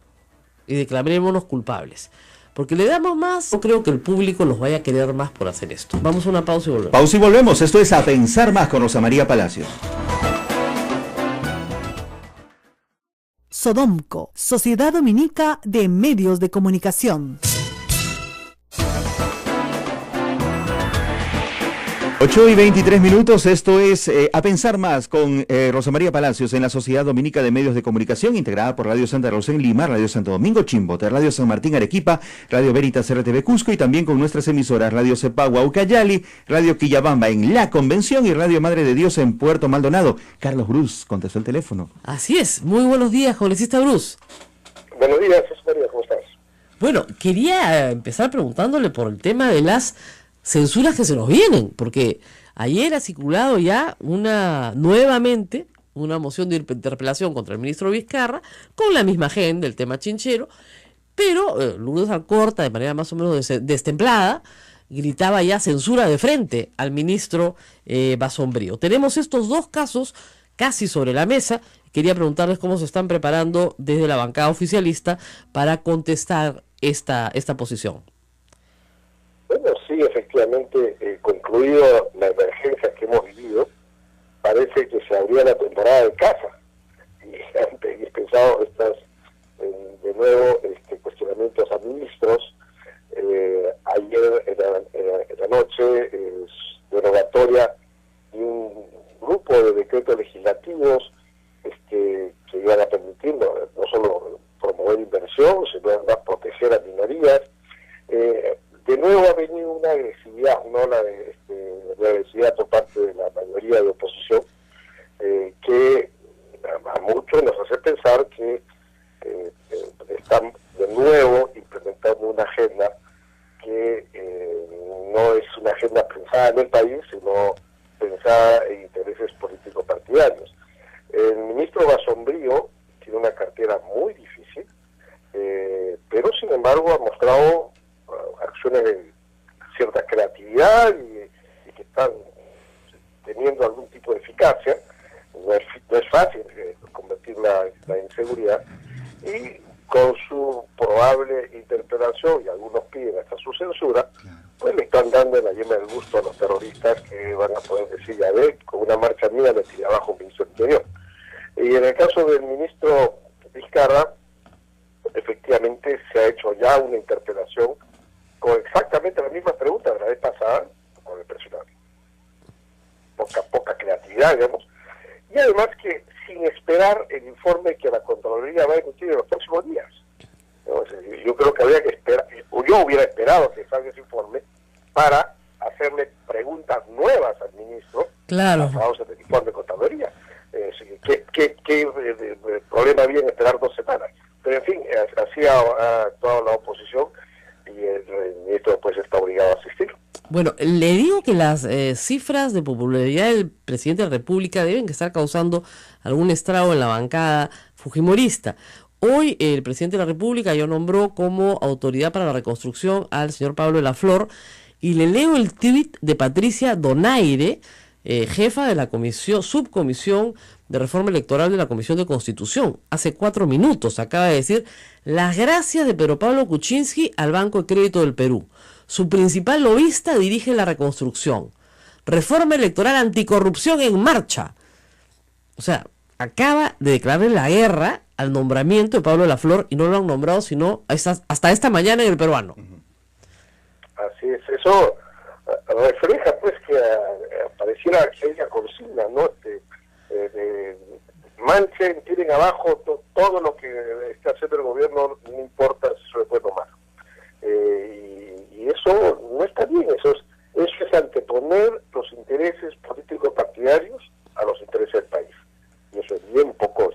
Y declarémonos culpables. Porque le damos más, no creo que el público los vaya a querer más por hacer esto. Vamos a una pausa y volvemos. Pausa y volvemos. Esto es A Pensar Más con Rosa María Palacios. Sodomco, Sociedad Dominica de Medios de Comunicación. 8:23, esto es A Pensar Más con Rosa María Palacios en la Sociedad Dominica de Medios de Comunicación, integrada por Radio Santa Rosa en Lima, Radio Santo Domingo Chimbote, Radio San Martín Arequipa, Radio Veritas RTV Cusco y también con nuestras emisoras Radio Cepagua Ucayali, Radio Quillabamba en La Convención y Radio Madre de Dios en Puerto Maldonado. Carlos Bruce contestó el teléfono. Así es, muy buenos días, congresista Bruce. Buenos días, María, ¿cómo estás? Bueno, quería empezar preguntándole por el tema de las censuras que se nos vienen, porque ayer ha circulado ya nuevamente una moción de interpelación contra el ministro Vizcarra con la misma agenda, el tema chinchero, pero Lourdes Alcorta, de manera más o menos destemplada, gritaba ya censura de frente al ministro Basombrío. Tenemos estos dos casos casi sobre la mesa. Quería preguntarles cómo se están preparando desde la bancada oficialista para contestar esta posición. Bueno, sí, efectivamente, concluido la emergencia que hemos vivido, parece que se abría la temporada de caza. Y han pensado de nuevo cuestionamientos a ministros. Ayer en la noche, derogatoria de un grupo de decretos legislativos que iban a permitir no solo promover inversión, sino además proteger a minorías. De nuevo ha venido una agresividad, no la agresividad por parte de la mayoría de oposición, que a muchos nos hace pensar que están de nuevo implementando una agenda que no es una agenda pensada en el país, sino pensada en intereses políticos partidarios. El ministro Basombrío tiene una cartera muy difícil, pero sin embargo ha mostrado acciones de cierta creatividad y que están teniendo algún tipo de eficacia. No es fácil convertir la inseguridad, y con su probable interpelación, y algunos piden hasta su censura, pues le están dando la yema del gusto a los terroristas, que van a poder decir, ya ve, con una marcha mía me tiré abajo un ministro del Interior. Y en el caso del ministro Vizcarra, efectivamente se ha hecho ya una interpelación con exactamente la misma pregunta de la vez pasada, con el personal. Poca creatividad, digamos. Y además que sin esperar el informe que la Contraloría va a emitir en los próximos días. Yo creo que habría que esperar, o yo hubiera esperado que salga ese informe para hacerle preguntas nuevas al ministro, claro, basados en el informe de Contraloría. ¿Qué problema había en esperar 2 semanas? Pero en fin, así ha actuado la oposición, y el ministro pues está obligado a asistir. Bueno, le digo que las cifras de popularidad del presidente de la República deben estar causando algún estrago en la bancada fujimorista. Hoy el presidente de la República ya nombró como autoridad para la reconstrucción al señor Pablo de la Flor, y le leo el tuit de Patricia Donaire, jefa de la subcomisión de reforma electoral de la Comisión de Constitución. Hace 4 minutos acaba de decir: las gracias de Pedro Pablo Kuczynski al Banco de Crédito del Perú. Su principal lobista dirige la reconstrucción. Reforma electoral anticorrupción en marcha. O sea, acaba de declararle la guerra al nombramiento de Pablo de la Flor, y no lo han nombrado sino hasta esta mañana en El Peruano. Así es, eso refleja pues que pareciera que hay una consigna, ¿no? Manchen, tiren abajo todo lo que está haciendo el gobierno, no importa si eso es bueno o malo. Y eso no está bien, eso es partidarios a los intereses del país. Y eso es bien poco,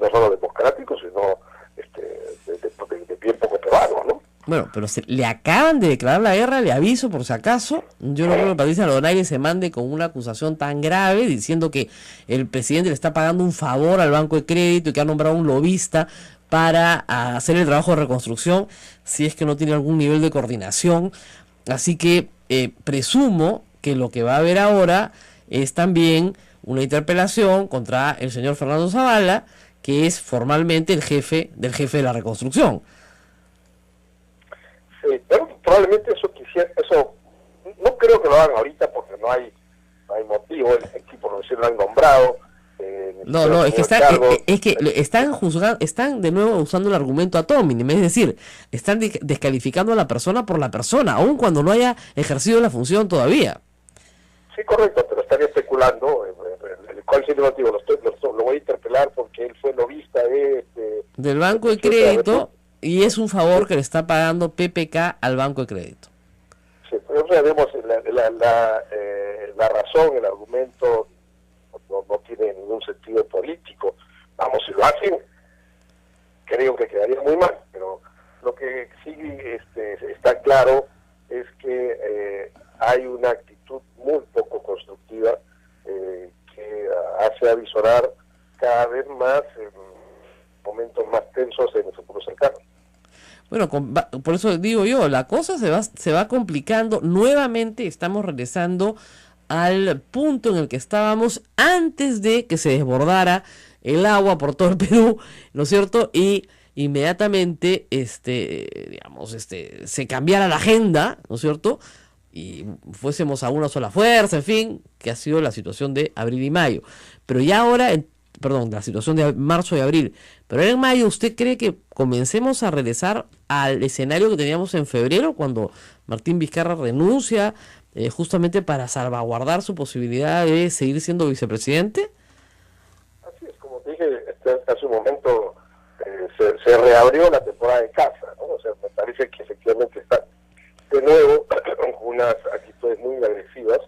no solo democrático, sino de bien poco peruano, ¿no? Bueno, pero le acaban de declarar la guerra, le aviso por si acaso. Yo no creo que Patricia Donaire se mande con una acusación tan grave diciendo que el presidente le está pagando un favor al Banco de Crédito y que ha nombrado un lobista para hacer el trabajo de reconstrucción, si es que no tiene algún nivel de coordinación. Así que presumo que lo que va a haber ahora es también una interpelación contra el señor Fernando Zavala, que es formalmente el jefe de la reconstrucción. Sí, pero probablemente eso no creo que lo hagan ahorita porque no hay motivo, el equipo no lo han nombrado. No, es que están juzgando, están de nuevo usando el argumento ad hominem, es decir, están descalificando a la persona por la persona, aun cuando no haya ejercido la función todavía. Sí, correcto, pero estaría especulando. ¿Cuál es el motivo? Lo voy a interpelar porque él fue lobista del Banco de Crédito y es un favor que le está pagando PPK al Banco de Crédito. Sí, pero vemos la razón, el argumento no tiene ningún sentido político. Vamos, si lo hacen, creo que quedaría muy mal, pero lo que sí está claro es que hay una actitud muy poco constructiva que hace avisorar cada vez más momentos más tensos en el futuro cercano. Bueno, por eso digo yo, la cosa se va complicando. Nuevamente estamos regresando al punto en el que estábamos antes de que se desbordara el agua por todo el Perú, ¿no es cierto? Y inmediatamente se cambiara la agenda, ¿no es cierto? Y fuésemos a una sola fuerza, en fin, que ha sido la situación de abril y mayo. Pero ya ahora, la situación de marzo y abril. Pero ahora en mayo, ¿usted cree que comencemos a regresar al escenario que teníamos en febrero, cuando Martín Vizcarra renuncia justamente para salvaguardar su posibilidad de seguir siendo vicepresidente? Así es, como te dije hace un momento, se reabrió la temporada de caza, ¿no? O sea, me parece que efectivamente está de nuevo con unas actitudes muy agresivas